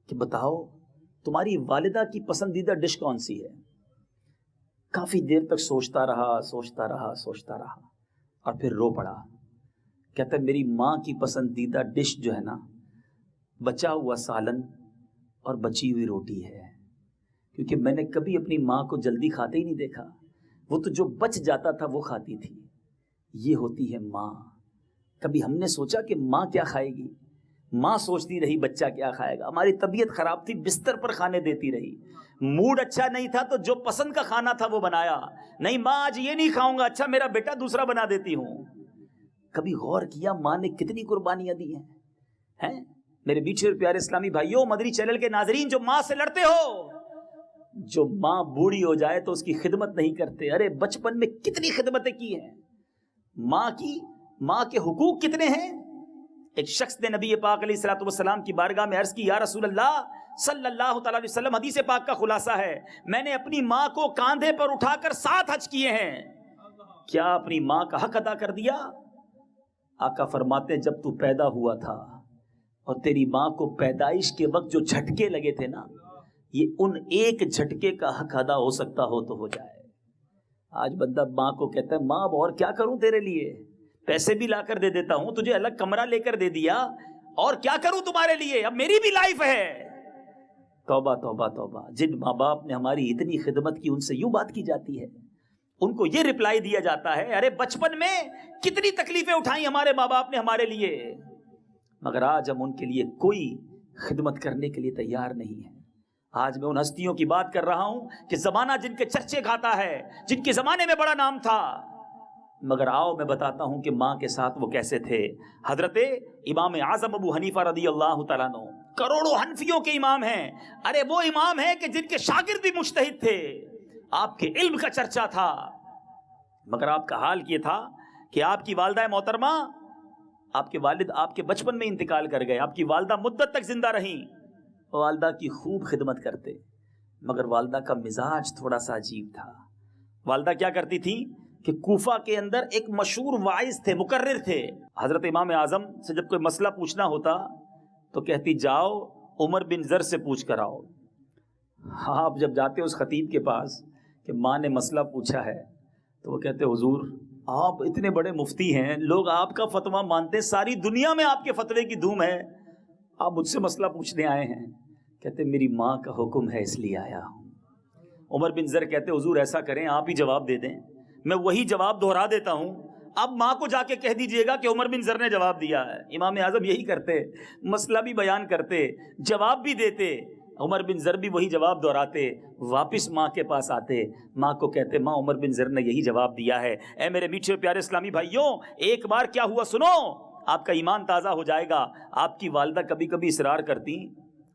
کہ بتاؤ تمہاری والدہ کی پسندیدہ ڈش کون سی ہے؟ کافی دیر تک سوچتا رہا اور پھر رو پڑا. کہتا ہے میری ماں کی پسندیدہ ڈش جو ہے نا، بچا ہوا سالن اور بچی ہوئی روٹی ہے. کیونکہ میں نے کبھی اپنی ماں کو جلدی کھاتے ہی نہیں دیکھا، وہ تو جو بچ جاتا تھا وہ کھاتی تھی. یہ ہوتی ہے ماں. کبھی ہم نے سوچا کہ ماں کیا کھائے گی؟ ماں سوچتی رہی بچہ کیا کھائے گا. ہماری طبیعت خراب تھی، بستر پر کھانے دیتی رہی. موڈ اچھا نہیں تھا تو جو پسند کا کھانا تھا وہ بنایا. نہیں ماں آج یہ نہیں کھاؤں گا، اچھا میرا بیٹا دوسرا بنا دیتی ہوں. کبھی غور کیا ماں نے کتنی قربانیاں دی ہیں؟ میرے میٹھے اور پیارے اسلامی بھائیوں، مدری چینل کے ناظرین، جو ماں سے لڑتے ہو، جو ماں بوڑھی ہو جائے تو اس کی خدمت نہیں کرتے. ارے بچپن میں کتنی خدمتیں کی ہیں ماں کے حقوق کتنے ہیں. ایک شخص نے نبی پاک علیہ الصلوۃ والسلام کی بارگاہ میں عرض کی، یا رسول اللہ صلی اللہ تعالی علیہ وسلم، حدیث پاک کا خلاصہ ہے میں نے اپنی ماں کو کاندھے پر اٹھا کر 7 حج کیے ہیں، کیا اپنی ماں کا حق ادا کر دیا؟ آقا فرماتے ہیں جب تو پیدا ہوا تھا اور تیری ماں کو پیدائش کے وقت جو جھٹکے لگے تھے نا، یہ ان ایک جھٹکے کا حق ادا ہو سکتا ہو تو ہو جائے. آج بندہ ماں کو کہتا ہے ماں اب اور کیا کروں تیرے لیے، پیسے بھی لا کر دے دیتا ہوں، تجھے الگ کمرہ لے کر دے دیا، اور کیا کروں تمہارے لیے، اب میری بھی لائف ہے. توبہ توبہ توبہ. جن ماں باپ نے ہماری اتنی خدمت کی ان سے یوں بات کی جاتی ہے، ان کو یہ رپلائی دیا جاتا ہے ارے بچپن میں کتنی تکلیفیں اٹھائیں ہمارے ماں باپ نے ہمارے لیے، مگر آج ہم ان کے لیے کوئی خدمت کرنے کے لیے تیار نہیں ہے. آج میں ان ہستیوں کی بات کر رہا ہوں کہ زمانہ جن کے چرچے کھاتا ہے، جن کے زمانے میں بڑا نام تھا، مگر آؤ میں بتاتا ہوں کہ ماں کے ساتھ وہ کیسے تھے. حضرت امام اعظم ابو حنیفہ رضی اللہ تعالیٰ عنہ کروڑوں حنفیوں کے امام ہیں. ارے وہ امام ہیں کہ جن کے شاگرد بھی مجتہد تھے، آپ کے علم کا چرچا تھا، مگر آپ کا حال یہ تھا کہ آپ کی والدہ محترمہ، آپ کے والد آپ کے بچپن میں انتقال کر گئے، آپ کی والدہ مدت تک زندہ رہیں، والدہ کی خوب خدمت کرتے، مگر والدہ کا مزاج تھوڑا سا عجیب تھا. والدہ کیا کرتی تھی کہ کوفہ کے اندر ایک مشہور واعظ تھے، مقرر تھے. حضرت امام اعظم سے جب کوئی مسئلہ پوچھنا ہوتا تو کہتی جاؤ عمر بن زر سے پوچھ کر آؤ. آپ جب جاتے اس خطیب کے پاس کہ ماں نے مسئلہ پوچھا ہے تو وہ کہتے حضور آپ اتنے بڑے مفتی ہیں، لوگ آپ کا فتویٰ مانتے ہیں، ساری دنیا میں آپ کے فتوے کی دھوم ہے، آپ مجھ سے مسئلہ پوچھنے آئے ہیں؟ کہتے میری ماں کا حکم ہے اس لیے آیا ہوں. عمر بن زر کہتے حضور ایسا کریں آپ ہی جواب دے دیں، میں وہی جواب دہرا دیتا ہوں، اب ماں کو جا کے کہہ دیجئے گا کہ عمر بن زر نے جواب دیا ہے. امام اعظم یہی کرتے، مسئلہ بھی بیان کرتے، جواب بھی دیتے. عمر بن زر بھی وہی جواب دہراتے، واپس ماں کے پاس آتے، ماں کو کہتے ماں عمر بن زر نے یہی جواب دیا ہے. اے میرے میٹھے پیارے اسلامی بھائیوں، ایک بار کیا ہوا سنو، آپ کا ایمان تازہ ہو جائے گا. آپ کی والدہ کبھی کبھی اصرار کرتی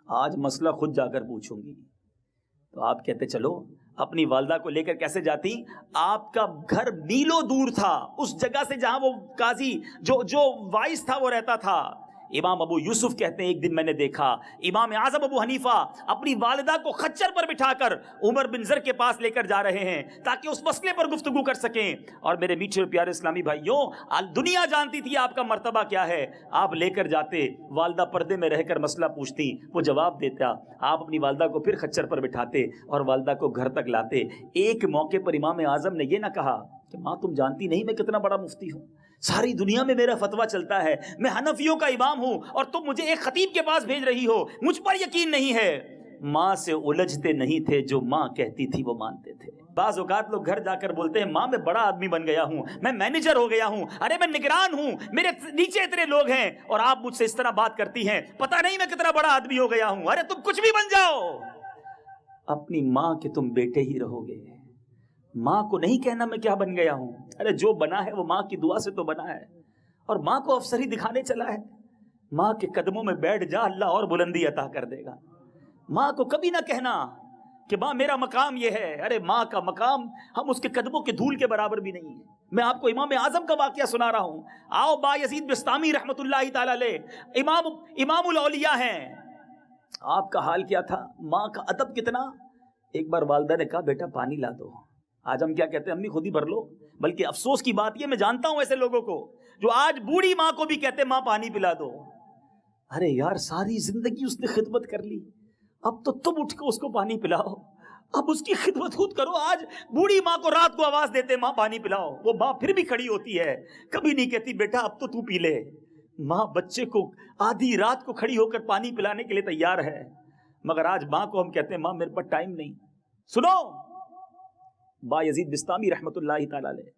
آج مسئلہ خود جا کر پوچھوں گی، تو آپ کہتے چلو. اپنی والدہ کو لے کر کیسے جاتی؟ آپ کا گھر میلوں دور تھا اس جگہ سے جہاں وہ قاضی جو وائس تھا وہ رہتا تھا. امام ابو یوسف کہتے ہیں ایک دن میں نے دیکھا امام اعظم ابو حنیفہ اپنی والدہ کو خچر پر بٹھا کر عمر بن زر کے پاس لے کر جا رہے ہیں تاکہ اس مسئلے پر گفتگو کر سکیں. اور میرے میٹھے اور پیارے اسلامی بھائیوں، دنیا جانتی تھی آپ کا مرتبہ کیا ہے. آپ لے کر جاتے، والدہ پردے میں رہ کر مسئلہ پوچھتی، وہ جواب دیتا، آپ اپنی والدہ کو پھر خچر پر بٹھاتے اور والدہ کو گھر تک لاتے. ایک موقع پر امام اعظم نے یہ نہ کہا کہ ماں تم جانتی نہیں میں کتنا بڑا مفتی ہوں، ساری دنیا میں میرا فتویٰ چلتا ہے، میں حنفیوں کا امام ہوں اور تم مجھے ایک خطیب کے پاس بھیج رہی ہو، مجھ پر یقین نہیں ہے. ماں سے الجھتے نہیں تھے، جو ماں کہتی تھی وہ مانتے تھے. بعض اوقات لوگ گھر جا کر بولتے ہیں ماں میں بڑا آدمی بن گیا ہوں، میں مینیجر ہو گیا ہوں، ارے میں نگران ہوں، میرے نیچے اتنے لوگ ہیں اور آپ مجھ سے اس طرح بات کرتی ہیں، پتہ نہیں میں کتنا بڑا آدمی ہو گیا ہوں. ارے تم کچھ بھی بن جاؤ، اپنی ماں کے تم بیٹے ہی رہو گے. ماں کو نہیں کہنا میں کیا بن گیا ہوں. ارے جو بنا ہے وہ ماں کی دعا سے تو بنا ہے، اور ماں کو افسری دکھانے چلا ہے. ماں کے قدموں میں بیٹھ جا، اللہ اور بلندی عطا کر دے گا. ماں کو کبھی نہ کہنا کہ ماں میرا مقام یہ ہے. ارے ماں کا مقام ہم اس کے قدموں کے دھول کے برابر بھی نہیں ہے. میں آپ کو امام اعظم کا واقعہ سنا رہا ہوں. آؤ، بایزید بستامی رحمت اللہ تعالی علیہ امام الاولیاء ہیں. آپ کا حال کیا تھا، ماں کا ادب کتنا. ایک بار والدہ نے کہا بیٹا پانی لا دو. آج ہم کیا کہتے ہیں، امی خود ہی بھر لو. بلکہ افسوس کی بات یہ، میں جانتا ہوں ایسے لوگوں کو جو آج بوڑھی ماں کو بھی کہتے ماں پانی پلا دو. ارے یار ساری زندگی اس نے خدمت کر لی، اب تو تم اٹھ کے اس کو پانی پلاؤ، اب اس کی خدمت خود کرو. آج بوڑھی ماں کو رات کو آواز دیتے ماں پانی پلاؤ، وہ ماں پھر بھی کھڑی ہوتی ہے، کبھی نہیں کہتی بیٹا اب تو پی لے. ماں بچے کو آدھی رات کو کھڑی ہو کر پانی پلانے کے لیے تیار ہے. مگر آج ماں کو ہم کہتے ہیں ماں میرے پاس ٹائم نہیں. سنو، بایزید بستامی رحمت اللہ تعالی علیہ،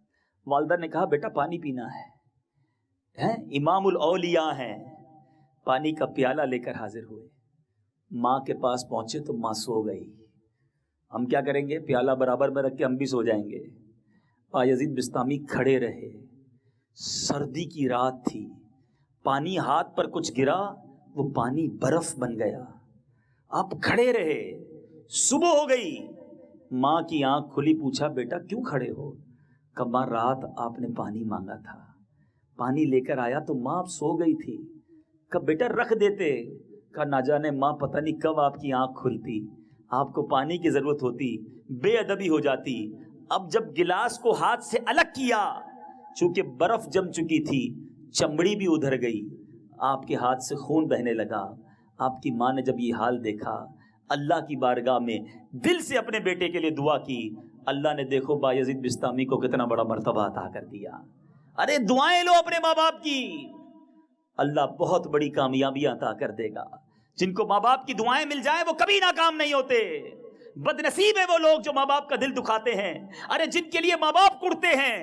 والدہ نے کہا بیٹا پانی پینا ہے. امام الاولیاء ہیں، پانی کا پیالہ لے کر حاضر ہوئے. ماں کے پاس پہنچے تو ماں سو گئی. ہم کیا کریں گے، پیالہ برابر میں رکھ کے ہم بھی سو جائیں گے. بایزید بستامی کھڑے رہے. سردی کی رات تھی، پانی ہاتھ پر کچھ گرا، وہ پانی برف بن گیا. آپ کھڑے رہے. صبح ہو گئی، ماں کی آنکھ کھلی، پوچھا بیٹا کیوں کھڑے ہو؟ کہا ماں رات آپ نے پانی مانگا تھا، پانی لے کر آیا تو ماں اب سو گئی تھی. کہا بیٹا رکھ دیتے. کہا نہ جانے ماں پتہ نہیں کب آپ کی آنکھ کھلتی، آپ کو پانی کی ضرورت ہوتی، بے ادبی ہو جاتی. اب جب گلاس کو ہاتھ سے الگ کیا، چونکہ برف جم چکی تھی، چمڑی بھی ادھر گئی، آپ کے ہاتھ سے خون بہنے لگا. آپ کی ماں نے جب یہ حال دیکھا، اللہ کی بارگاہ میں دل سے اپنے بیٹے کے لیے دعا کی. اللہ نے دیکھو بایزید بستامی کو کتنا بڑا مرتبہ عطا کر دیا. ارے دعائیں لو اپنے ماں باپ کی، اللہ بہت بڑی کامیابی عطا کر دے گا. جن کو ماں باپ کی دعائیں مل جائیں وہ کبھی ناکام نہیں ہوتے. بد نصیب ہیں وہ لوگ جو ماں باپ کا دل دکھاتے ہیں. ارے جن کے لیے ماں باپ کڑتے ہیں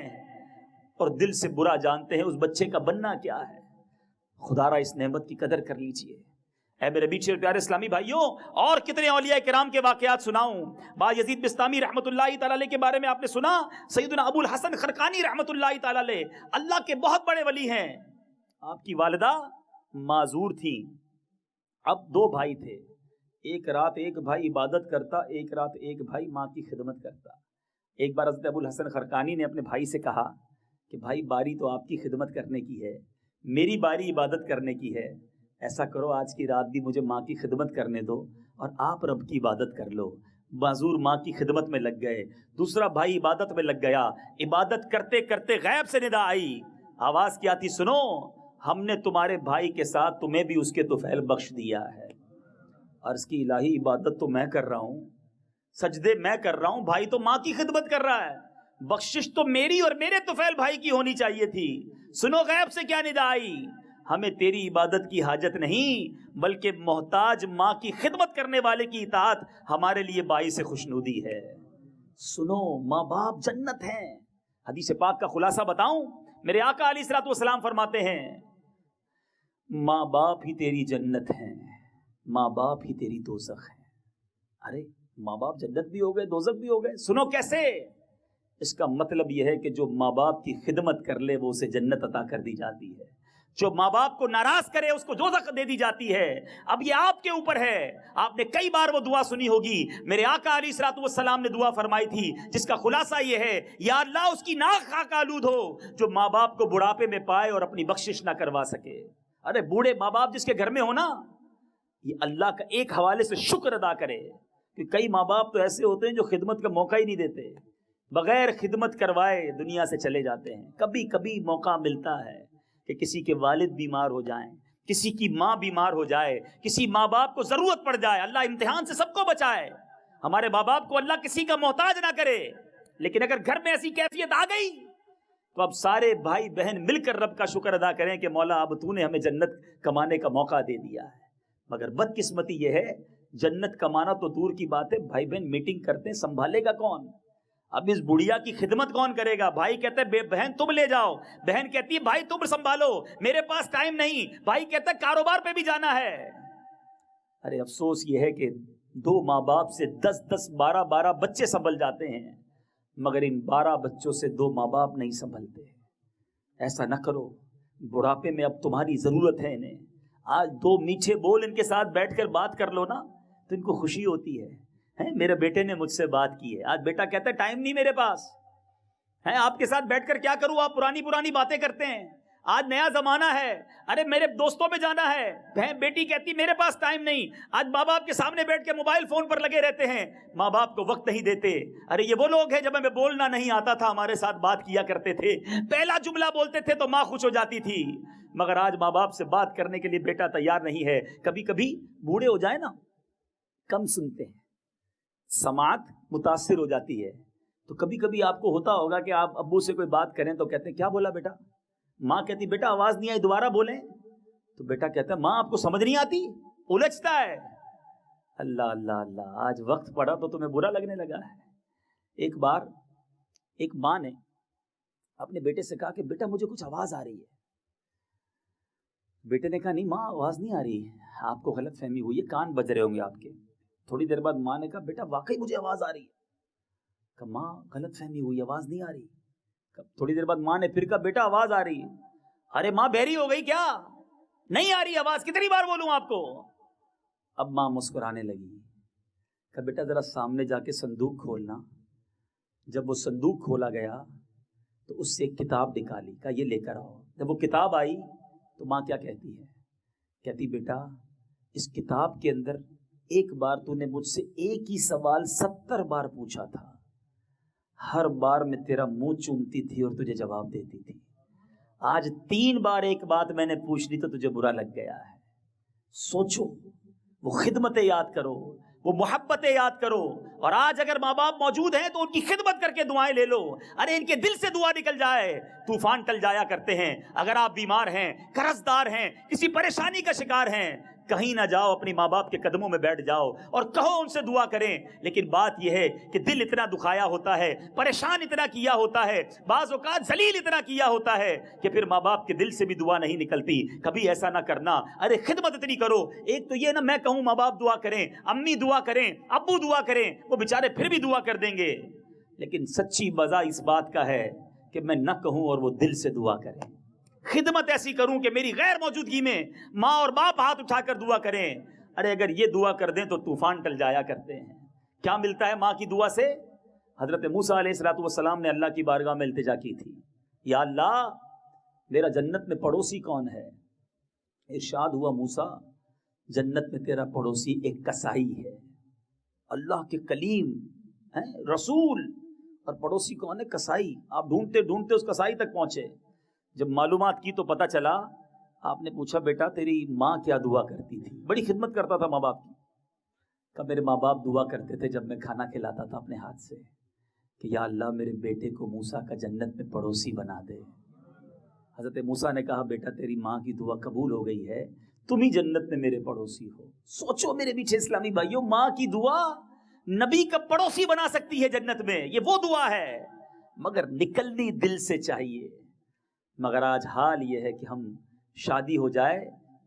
اور دل سے برا جانتے ہیں، اس بچے کا بننا کیا ہے. خدا را اس نعمت کی قدر کر لیجئے. اے میرے میٹھے اور پیارے اسلامی بھائیوں، اور کتنے اولیاء کرام کے واقعات سناؤں. بایزید بستامی رحمت اللہ تعالی علیہ کے بارے میں آپ نے سنا. سیدنا ابو الحسن خرقانی رحمت اللہ تعالی علیہ اللہ کے بہت بڑے ولی ہیں. آپ کی والدہ معذور تھیں. اب دو بھائی تھے، ایک رات ایک بھائی عبادت کرتا، ایک رات ایک بھائی ماں کی خدمت کرتا. ایک بار حضرت ابو الحسن خرقانی نے اپنے بھائی سے کہا کہ بھائی باری تو آپ کی خدمت کرنے کی ہے، میری باری عبادت کرنے کی ہے. ایسا کرو آج کی رات بھی مجھے ماں کی خدمت کرنے دو اور آپ رب کی عبادت کر لو. معذور ماں کی خدمت میں لگ گئے. دوسرا بھائی عبادت میں لگ گیا. عبادت کرتے کرتے غیب سے ندا آئی. آواز کیا تھی؟ سنو، ہم نے تمہارے بھائی کے ساتھ تمہیں بھی اس کے طفیل بخش دیا ہے. عرض کی الہی عبادت تو میں کر رہا ہوں، سجدے میں کر رہا ہوں، بھائی تو ماں کی خدمت کر رہا ہے، بخشش تو میری اور میرے طفیل بھائی کی ہونی چاہیے تھی. سنو غیب سے کیا ندا آئی، ہمیں تیری عبادت کی حاجت نہیں، بلکہ محتاج ماں کی خدمت کرنے والے کی اطاعت ہمارے لیے باعث خوشنودی ہے. سنو، ماں باپ جنت ہیں. حدیث پاک کا خلاصہ بتاؤں، میرے آقا علیہ الصلوۃ والسلام فرماتے ہیں ماں باپ ہی تیری جنت ہیں، ماں باپ ہی تیری دوزخ ہے۔ ارے ماں باپ جنت بھی ہو گئے دوزخ بھی ہو گئے، سنو کیسے؟ اس کا مطلب یہ ہے کہ جو ماں باپ کی خدمت کر لے وہ اسے جنت عطا کر دی جاتی ہے، جو ماں باپ کو ناراض کرے اس کو دوزخ دے دی جاتی ہے۔ اب یہ آپ کے اوپر ہے۔ آپ نے کئی بار وہ دعا سنی ہوگی، میرے آقا علیہ الصلوۃ والسلام نے دعا فرمائی تھی جس کا خلاصہ یہ ہے، یا اللہ اس کی ناک خاک آلود ہو جو ماں باپ کو بڑھاپے میں پائے اور اپنی بخشش نہ کروا سکے۔ ارے بوڑھے ماں باپ جس کے گھر میں ہو نا، یہ اللہ کا ایک حوالے سے شکر ادا کرے، کہ کئی ماں باپ تو ایسے ہوتے ہیں جو خدمت کا موقع ہی نہیں دیتے، بغیر خدمت کروائے دنیا سے چلے جاتے ہیں۔ کبھی کبھی موقع ملتا ہے کہ کسی کے والد بیمار ہو جائیں، کسی کی ماں بیمار ہو جائے، کسی ماں باپ کو ضرورت پڑ جائے، اللہ امتحان سے سب کو بچائے، ہمارے ماں باپ کو اللہ کسی کا محتاج نہ کرے۔ لیکن اگر گھر میں ایسی کیفیت آ گئی تو اب سارے بھائی بہن مل کر رب کا شکر ادا کریں کہ مولا اب تو نے ہمیں جنت کمانے کا موقع دے دیا ہے۔ مگر بدقسمتی یہ ہے، جنت کمانا تو دور کی بات ہے، بھائی بہن میٹنگ کرتے ہیں، سنبھالے گا کون؟ اب اس بڑھیا کی خدمت کون کرے گا؟ بھائی کہتے ہیں بہن تم لے جاؤ، بہن کہتی ہے بھائی تم سنبھالو، میرے پاس ٹائم نہیں، بھائی کہتا ہے کاروبار پہ بھی جانا ہے۔ ارے افسوس یہ ہے کہ 2 ماں باپ سے 10 12 بچے سنبھل جاتے ہیں، مگر ان 12 بچوں سے 2 ماں باپ نہیں سنبھلتے۔ ایسا نہ کرو، بڑھاپے میں اب تمہاری ضرورت ہے انہیں۔ آج 2 میٹھے بول ان کے ساتھ بیٹھ کر بات کر لو نا تو ان کو خوشی ہوتی ہے۔ میرے بیٹے نے مجھ سے بات کی ہے، آج بیٹا کہتا ہے ٹائم نہیں میرے پاس ہے، آپ کے ساتھ بیٹھ کر کیا کروں، آپ پرانی باتیں کرتے ہیں، آج نیا زمانہ ہے، ارے میرے دوستوں پہ جانا ہے۔ بیٹی کہتی میرے پاس ٹائم نہیں، آج ماں باپ کے سامنے بیٹھ کے موبائل فون پر لگے رہتے ہیں، ماں باپ کو وقت نہیں دیتے۔ ارے یہ وہ لوگ ہیں جب ہمیں بولنا نہیں آتا تھا ہمارے ساتھ بات کیا کرتے تھے، پہلا جملہ بولتے تھے تو ماں خوش ہو جاتی تھی، مگر آج ماں باپ سے بات کرنے کے لیے بیٹا تیار نہیں ہے۔ کبھی کبھی بوڑھے ہو جائیں نا، کم سنتے ہیں، سماعت متاثر ہو جاتی ہے، تو کبھی کبھی آپ کو ہوتا ہوگا کہ آپ ابو سے کوئی بات کریں تو کہتے ہیں کیا بولا بیٹا؟ ماں کہتی بیٹا آواز نہیں آئی دوبارہ بولیں، تو بیٹا کہتا ہے ماں آپ کو سمجھ نہیں آتی، الجھتا ہے۔ اللہ اللہ اللہ، آج وقت پڑا تو تمہیں برا لگنے لگا ہے۔ ایک بار ایک ماں نے اپنے بیٹے سے کہا کہ بیٹا مجھے کچھ آواز آ رہی ہے۔ بیٹے نے کہا نہیں ماں آواز نہیں آ رہی، آپ کو غلط فہمی ہوئی ہے، کان بج رہے ہوں گے آپ کے۔ تھوڑی دیر بعد ماں نے کہا بیٹا واقعی مجھے آواز آ رہی ہے۔ کہا ماں غلط فہمی ہوئی، آواز نہیں آ رہی۔ تھوڑی دیر بعد ماں نے پھر کہا بیٹا آواز آ رہی ہے۔ ارے ماں بہری ہو گئی کیا؟ نہیں آ رہی آواز، کتنی بار بولوں آپ کو؟ اب ماں مسکرانے لگی، کہا بیٹا ذرا سامنے جا کے صندوق کھولنا۔ جب وہ صندوق کھولا گیا تو اس سے ایک کتاب نکالی، کہا یہ لے کر آؤ۔ جب وہ کتاب آئی تو ماں کیا کہتی ہے؟ کہتی بیٹا اس کتاب کے اندر ایک بار تو نے مجھ سے ایک ہی سوال 70 بار پوچھا تھا، ہر بار میں تیرا منہ چومتی تھی اور تجھے جواب دیتی تھی، آج 3 بار ایک بات میں نے پوچھ لی تو تجھے برا لگ گیا ہے۔ سوچو، وہ خدمتیں یاد کرو، وہ محبتیں یاد کرو، اور آج اگر ماں باپ موجود ہیں تو ان کی خدمت کر کے دعائیں لے لو۔ ارے ان کے دل سے دعا نکل جائے، طوفان ٹل جایا کرتے ہیں۔ اگر آپ بیمار ہیں، قرض دار ہیں، کسی پریشانی کا شکار ہیں، کہیں نہ جاؤ، اپنی ماں باپ کے قدموں میں بیٹھ جاؤ اور کہو ان سے دعا کریں۔ لیکن بات یہ ہے کہ دل اتنا دکھایا ہوتا ہے، پریشان اتنا کیا ہوتا ہے، بعض اوقات ذلیل اتنا کیا ہوتا ہے کہ پھر ماں باپ کے دل سے بھی دعا نہیں نکلتی۔ کبھی ایسا نہ کرنا، ارے خدمت اتنی کرو۔ ایک تو یہ نہ میں کہوں ماں باپ دعا کریں، امی دعا کریں، ابو دعا کریں، وہ بیچارے پھر بھی دعا کر دیں گے، لیکن سچی مزہ اس بات کا ہے کہ میں نہ کہوں اور وہ دل سے دعا کریں۔ خدمت ایسی کروں کہ میری غیر موجودگی میں ماں اور باپ ہاتھ اٹھا کر دعا کریں۔ ارے اگر یہ دعا کر دیں تو طوفان ٹل جایا کرتے ہیں۔ کیا ملتا ہے ماں کی دعا سے؟ حضرت موسیٰ علیہ السلام نے اللہ کی بارگاہ میں التجا کی تھی، یا اللہ میرا جنت میں پڑوسی کون ہے؟ ارشاد ہوا موسیٰ جنت میں تیرا پڑوسی ایک کسائی ہے۔ اللہ کے کلیم ہیں، رسول، اور پڑوسی کون ہے؟ کسائی۔ آپ ڈھونڈتے ڈھونڈتے اس کسائی تک پہنچے۔ جب معلومات کی تو پتہ چلا، آپ نے پوچھا بیٹا تیری ماں کیا دعا کرتی تھی؟ بڑی خدمت کرتا تھا ماں باپ کی۔ کہا میرے ماں باپ دعا کرتے تھے جب میں کھانا کھلاتا تھا اپنے ہاتھ سے کہ یا اللہ میرے بیٹے کو موسیٰ کا جنت میں پڑوسی بنا دے۔ حضرت موسیٰ نے کہا بیٹا تیری ماں کی دعا قبول ہو گئی ہے، تم ہی جنت میں میرے پڑوسی ہو۔ سوچو میرے میٹھے اسلامی بھائیوں، ماں کی دعا نبی کا پڑوسی بنا سکتی ہے جنت میں، یہ وہ دعا ہے، مگر نکلنی دل سے چاہیے۔ مگر آج حال یہ ہے کہ ہم شادی ہو جائے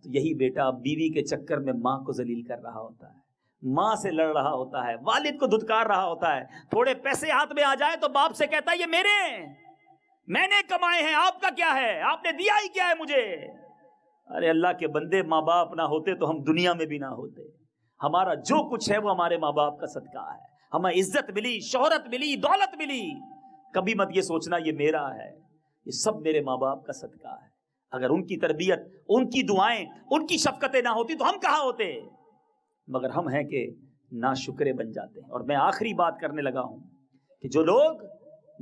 تو یہی بیٹا بیوی کے چکر میں ماں کو ذلیل کر رہا ہوتا ہے، ماں سے لڑ رہا ہوتا ہے، والد کو دھتکار رہا ہوتا ہے، تھوڑے پیسے ہاتھ میں آ جائے تو باپ سے کہتا ہے یہ میرے ہیں، میں نے کمائے ہیں، آپ کا کیا ہے، آپ نے دیا ہی کیا ہے مجھے۔ ارے اللہ کے بندے، ماں باپ نہ ہوتے تو ہم دنیا میں بھی نہ ہوتے، ہمارا جو کچھ ہے وہ ہمارے ماں باپ کا صدقہ ہے، ہمیں عزت ملی، شہرت ملی، دولت ملی، کبھی مت یہ سوچنا یہ میرا ہے، یہ سب میرے ماں باپ کا صدقہ ہے۔ اگر ان کی تربیت، ان کی دعائیں، ان کی شفقتیں نہ ہوتی تو ہم کہاں ہوتے، مگر ہم ہیں کہ ناشکرے بن جاتے ہیں۔ اور میں آخری بات کرنے لگا ہوں کہ جو لوگ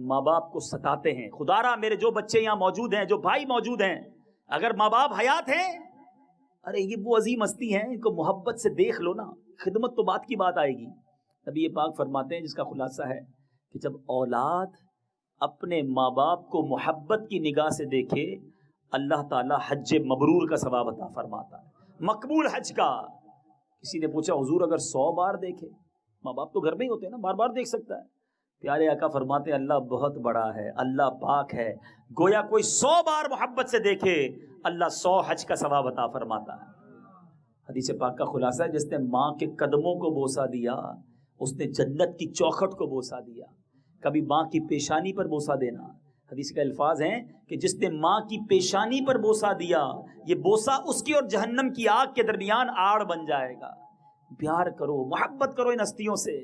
ماں باپ کو ستاتے ہیں، خدا را میرے جو بچے یہاں موجود ہیں، جو بھائی موجود ہیں، اگر ماں باپ حیات ہیں، ارے یہ وہ عظیم ہستی ہیں، ان کو محبت سے دیکھ لو نا، خدمت تو بات کی بات آئے گی۔ نبی پاک فرماتے ہیں جس کا خلاصہ ہے کہ جب اولاد اپنے ماں باپ کو محبت کی نگاہ سے دیکھے، اللہ تعالیٰ حج مبرور کا ثواب عطا فرماتا ہے، مقبول حج کا۔ کسی نے پوچھا حضور اگر 100 بار دیکھے، ماں باپ تو گھر میں ہی ہوتے ہیں نا، بار بار دیکھ سکتا ہے؟ پیارے آقا فرماتے ہیں اللہ بہت بڑا ہے، اللہ پاک ہے، گویا کوئی 100 بار محبت سے دیکھے اللہ 100 حج کا ثواب عطا فرماتا ہے۔ حدیث پاک کا خلاصہ ہے جس نے ماں کے قدموں کو بوسہ دیا اس نے جنت کی چوکھٹ کو بوسہ دیا۔ کبھی ماں کی پیشانی پر بوسہ دینا، حدیث کے الفاظ ہیں کہ جس نے ماں کی پیشانی پر بوسہ دیا، یہ بوسہ اس کی اور جہنم کی آگ کے درمیان آڑ بن جائے گا۔ پیار کرو، محبت کرو ان ہستیوں سے،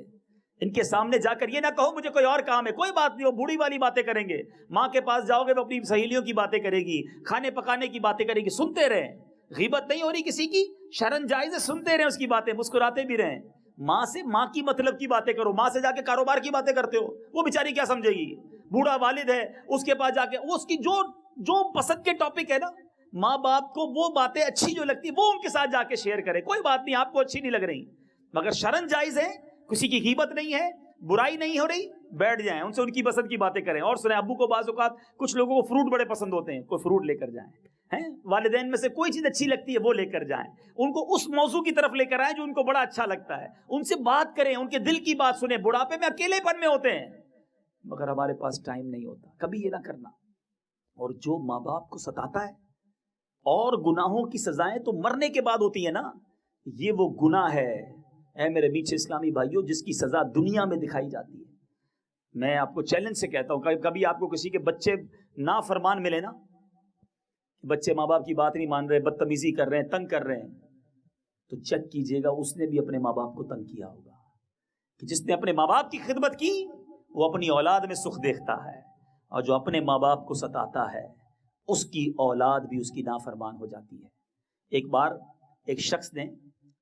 ان کے سامنے جا کر یہ نہ کہو مجھے کوئی اور کام ہے، کوئی بات نہیں، وہ بوڑھی والی باتیں کریں گے، ماں کے پاس جاؤ گے وہ اپنی سہیلیوں کی باتیں کرے گی، کھانے پکانے کی باتیں کرے گی، سنتے رہیں، غیبت نہیں ہو رہی کسی کی، شرن جائز ہے، سنتے رہیں اس کی باتیں، مسکراتے بھی رہیں۔ ماں سے ماں کی مطلب کی باتیں کرو، ماں سے جا کے کاروبار کی باتیں کرتے ہو، وہ بیچاری کیا سمجھے گی؟ بوڑھا والد ہے اس کے پاس جا کے اس کی جو پسند کے ٹاپک ہے نا، ماں باپ کو وہ باتیں اچھی جو لگتی وہ ان کے ساتھ جا کے شیئر کرے، کوئی بات نہیں آپ کو اچھی نہیں لگ رہی مگر شرن جائز ہے، کسی کی غیبت نہیں ہے، برائی نہیں ہو رہی، بیٹھ جائیں ان سے ان کی پسند کی باتیں کریں۔ اور سنیں ابو کو بعض اوقات کچھ لوگوں کو فروٹ بڑے پسند ہوتے ہیں، کوئی فروٹ لے کر جائیں، ہیں والدین میں سے کوئی چیز اچھی لگتی ہے وہ لے کر جائیں، ان کو اس موضوع کی طرف لے کر آئیں جو ان کو بڑا اچھا لگتا ہے، ان سے بات کریں، ان کے دل کی بات سنیں۔ بڑھاپے میں اکیلے پن میں ہوتے ہیں مگر ہمارے پاس ٹائم نہیں ہوتا، کبھی یہ نہ کرنا۔ اور جو ماں باپ کو ستاتا ہے، اور گناہوں کی سزائیں تو مرنے کے بعد ہوتی ہیں نا، یہ وہ گناہ ہے اے میرے میٹھے اسلامی بھائیوں جس کی سزا دنیا میں دکھائی جاتی ہے۔ میں آپ کو چیلنج سے کہتا ہوں، کبھی آپ کو کسی کے بچے نافرمان ملے نا، بچے ماں باپ کی بات نہیں مان رہے، بدتمیزی کر رہے ہیں، تنگ کر رہے ہیں، تو چیک کیجئے گا اس نے بھی اپنے ماں باپ کو تنگ کیا ہوگا۔ کہ جس نے اپنے ماں باپ کی خدمت کی وہ اپنی اولاد میں سکھ دیکھتا ہے، اور جو اپنے ماں باپ کو ستاتا ہے اس کی اولاد بھی اس کی نافرمان ہو جاتی ہے۔ ایک بار ایک شخص نے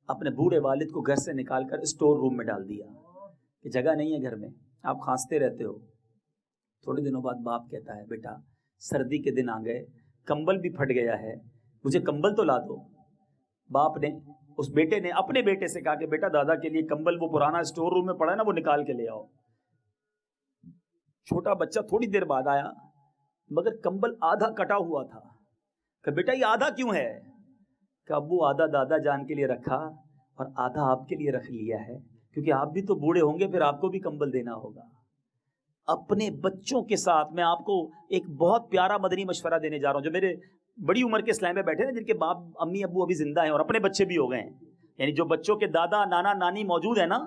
اپنے بوڑھے والد کو گھر سے نکال کر اسٹور روم میں ڈال دیا کہ جگہ نہیں ہے گھر میں، آپ کھانستے رہتے ہو۔ تھوڑے دنوں بعد باپ کہتا ہے بیٹا سردی کے دن آ گئے، کمبل بھی پھٹ گیا ہے، مجھے کمبل تو لا دو۔ باپ نے اس بیٹے نے اپنے بیٹے سے کہا کہ بیٹا دادا کے لیے کمبل وہ پرانا اسٹور روم میں پڑا ہے نا وہ نکال کے لے آؤ۔ چھوٹا بچہ تھوڑی دیر بعد آیا مگر کمبل آدھا کٹا ہوا تھا، کہ بیٹا یہ آدھا کیوں ہے؟ کہ ابو آدھا دادا جان کے لیے رکھا اور آدھا آپ کے لیے رکھ لیا ہے، کیونکہ آپ بھی تو بوڑھے ہوں گے پھر آپ کو بھی کمبل دینا ہوگا۔ اپنے بچوں کے ساتھ میں آپ کو ایک بہت پیارا مدنی مشورہ دینے جا رہا ہوں، جو میرے بڑی عمر کے اسلام میں بیٹھے ہیں جن کے باپ امی ابو ابھی زندہ ہیں اور اپنے بچے بھی ہو گئے ہیں، یعنی جو بچوں کے دادا نانا نانی موجود ہیں نا،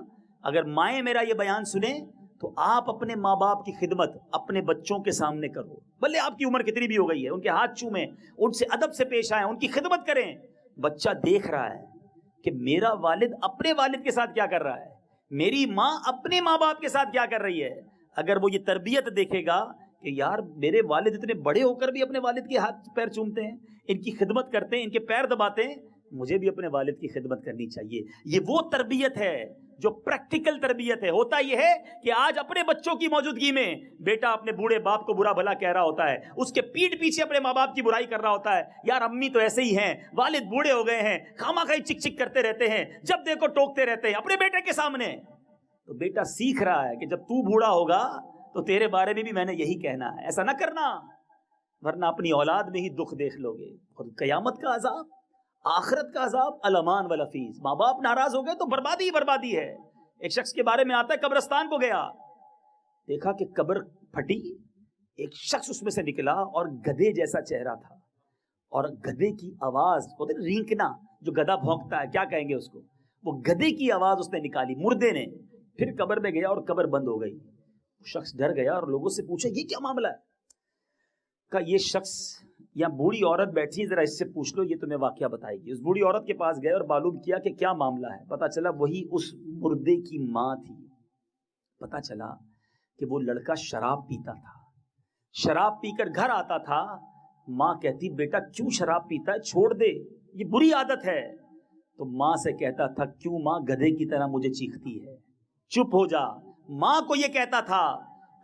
اگر مائیں میرا یہ بیان سنیں تو آپ اپنے ماں باپ کی خدمت اپنے بچوں کے سامنے کرو، بھلے آپ کی عمر کتنی بھی ہو گئی ہے، ان کے ہاتھ چومیں، ان سے ادب سے پیش آئیں، ان کی خدمت کریں۔ بچہ دیکھ رہا ہے کہ میرا والد اپنے والد کے ساتھ کیا کر رہا ہے، میری ماں اپنے ماں باپ کے ساتھ کیا کر رہی ہے۔ اگر وہ یہ تربیت دیکھے گا کہ یار میرے والد اتنے بڑے ہو کر بھی اپنے والد کے ہاتھ پیر چومتے ہیں، ان کی خدمت کرتے ہیں، ان کے پیر دباتے ہیں، مجھے بھی اپنے والد کی خدمت کرنی چاہیے۔ یہ وہ تربیت ہے جو پریکٹیکل تربیت ہے۔ ہوتا یہ ہے کہ آج اپنے بچوں کی موجودگی میں بیٹا اپنے بوڑھے باپ کو برا بھلا کہہ رہا ہوتا ہے، اس کے پیٹھ پیچھے اپنے ماں باپ کی برائی کر رہا ہوتا ہے، یار امی تو ایسے ہی ہیں، والد بوڑھے ہو گئے ہیں، خامہ خواہ چک چک کرتے رہتے ہیں، جب دیکھو ٹوکتے رہتے ہیں اپنے بیٹے کے سامنے۔ تو بیٹا سیکھ رہا ہے کہ جب تو بوڑھا ہوگا تو تیرے بارے میں بھی میں نے یہی کہنا ہے، ایسا نہ کرنا ورنہ اپنی اولاد میں ہی دکھ دیکھ لو گے۔ اور قیامت کا عذاب، آخرت کا عذاب الامان والافیز، ماں باپ ناراض ہو گئے تو بربادی ہی بربادی ہے۔ ایک شخص کے بارے میں آتا ہے قبرستان کو گیا، دیکھا کہ قبر پھٹی، ایک شخص اس میں سے نکلا اور گدھے جیسا چہرہ تھا, اور گدھے کی آواز, ہوتے نا رینکنا, جو گدھا بھونکتا ہے, کیا کہیں گے اس کو, وہ گدھے کی آواز اس نے نکالی مردے نے. پھر قبر میں گیا اور قبر بند ہو گئی. شخص ڈر گیا اور لوگوں سے پوچھا یہ کیا معاملہ ہے. کہا یہ شخص یا بوڑھی عورت بیٹھی, ذرا اس سے پوچھ لو, یہ تمہیں واقعہ بتائے گی. اس بوڑھی عورت کے پاس گئے اور معلوم کیا کہ کیا معاملہ ہے. پتا چلا وہی اس مردے کی ماں تھی. پتا چلا کہ وہ لڑکا شراب پیتا تھا, شراب پی کر گھر آتا تھا. ماں کہتی بیٹا کیوں شراب پیتا ہے, چھوڑ دے, یہ بری عادت ہے. تو ماں سے کہتا تھا کیوں ماں گدھے کی طرح مجھے چیختی ہے, چپ ہو جا. ماں کو یہ کہتا تھا.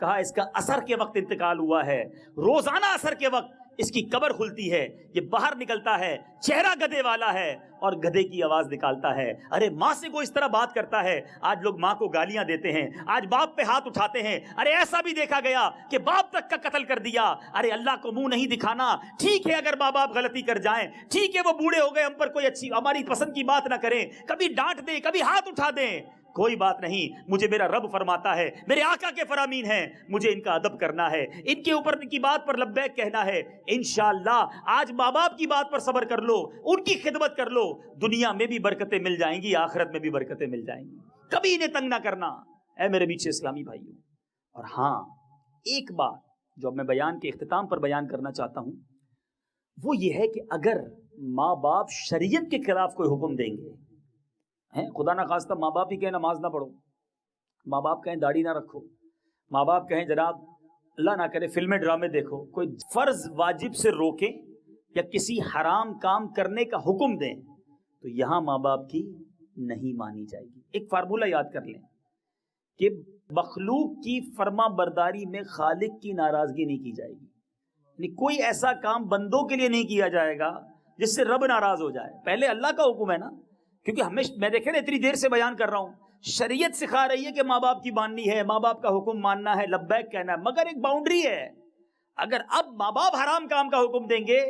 کہا اس کا عصر کے وقت انتقال ہوا ہے, روزانہ عصر کے وقت اس کی قبر کھلتی ہے, یہ باہر نکلتا ہے, چہرہ گدھے والا ہے اور گدھے کی آواز نکالتا ہے. ارے ماں سے کوئی اس طرح بات کرتا ہے. آج لوگ ماں کو گالیاں دیتے ہیں, آج باپ پہ ہاتھ اٹھاتے ہیں. ارے ایسا بھی دیکھا گیا کہ باپ تک کا قتل کر دیا. ارے اللہ کو منہ نہیں دکھانا. ٹھیک ہے اگر ماں باپ غلطی کر جائیں, ٹھیک ہے وہ بوڑھے ہو گئے, ہم پر کوئی اچھی ہماری پسند کی بات نہ کریں, کبھی ڈانٹ دیں, کبھی ہاتھ اٹھا دیں, کوئی بات نہیں. مجھے میرا رب فرماتا ہے, میرے آقا کے فرامین ہیں, مجھے ان کا ادب کرنا ہے, ان کے اوپر کی بات پر لبیک کہنا ہے. انشاءاللہ آج ماں باپ کی بات پر صبر کر لو, ان کی خدمت کر لو, دنیا میں بھی برکتیں مل جائیں گی, آخرت میں بھی برکتیں مل جائیں گی. کبھی انہیں تنگ نہ کرنا اے میرے بیچ اسلامی بھائیوں. اور ہاں ایک بات جو میں بیان کے اختتام پر بیان کرنا چاہتا ہوں, وہ یہ ہے کہ اگر ماں باپ شریعت کے خلاف کوئی حکم دیں گے, خدا نہ خواستہ ماں باپ ہی کہیں نماز نہ پڑھو, ماں باپ کہیں داڑھی نہ رکھو, ماں باپ کہیں جناب اللہ نہ کرے فلمیں ڈرامے دیکھو, کوئی فرض واجب سے روکیں یا کسی حرام کام کرنے کا حکم دیں, تو یہاں ماں باپ کی نہیں مانی جائے گی. ایک فارمولہ یاد کر لیں کہ مخلوق کی فرما برداری میں خالق کی ناراضگی نہیں کی جائے گی. یعنی کوئی ایسا کام بندوں کے لیے نہیں کیا جائے گا جس سے رب ناراض ہو جائے. پہلے اللہ کا حکم ہے نا, کیونکہ ہمیشہ میں دیکھیں نا اتنی دیر سے بیان کر رہا ہوں, شریعت سکھا رہی ہے کہ ماں باپ کی ماننی ہے, ماں باپ کا حکم ماننا ہے, لبیک کہنا ہے, مگر ایک باؤنڈری ہے. اگر اب ماں باپ حرام کام کا حکم دیں گے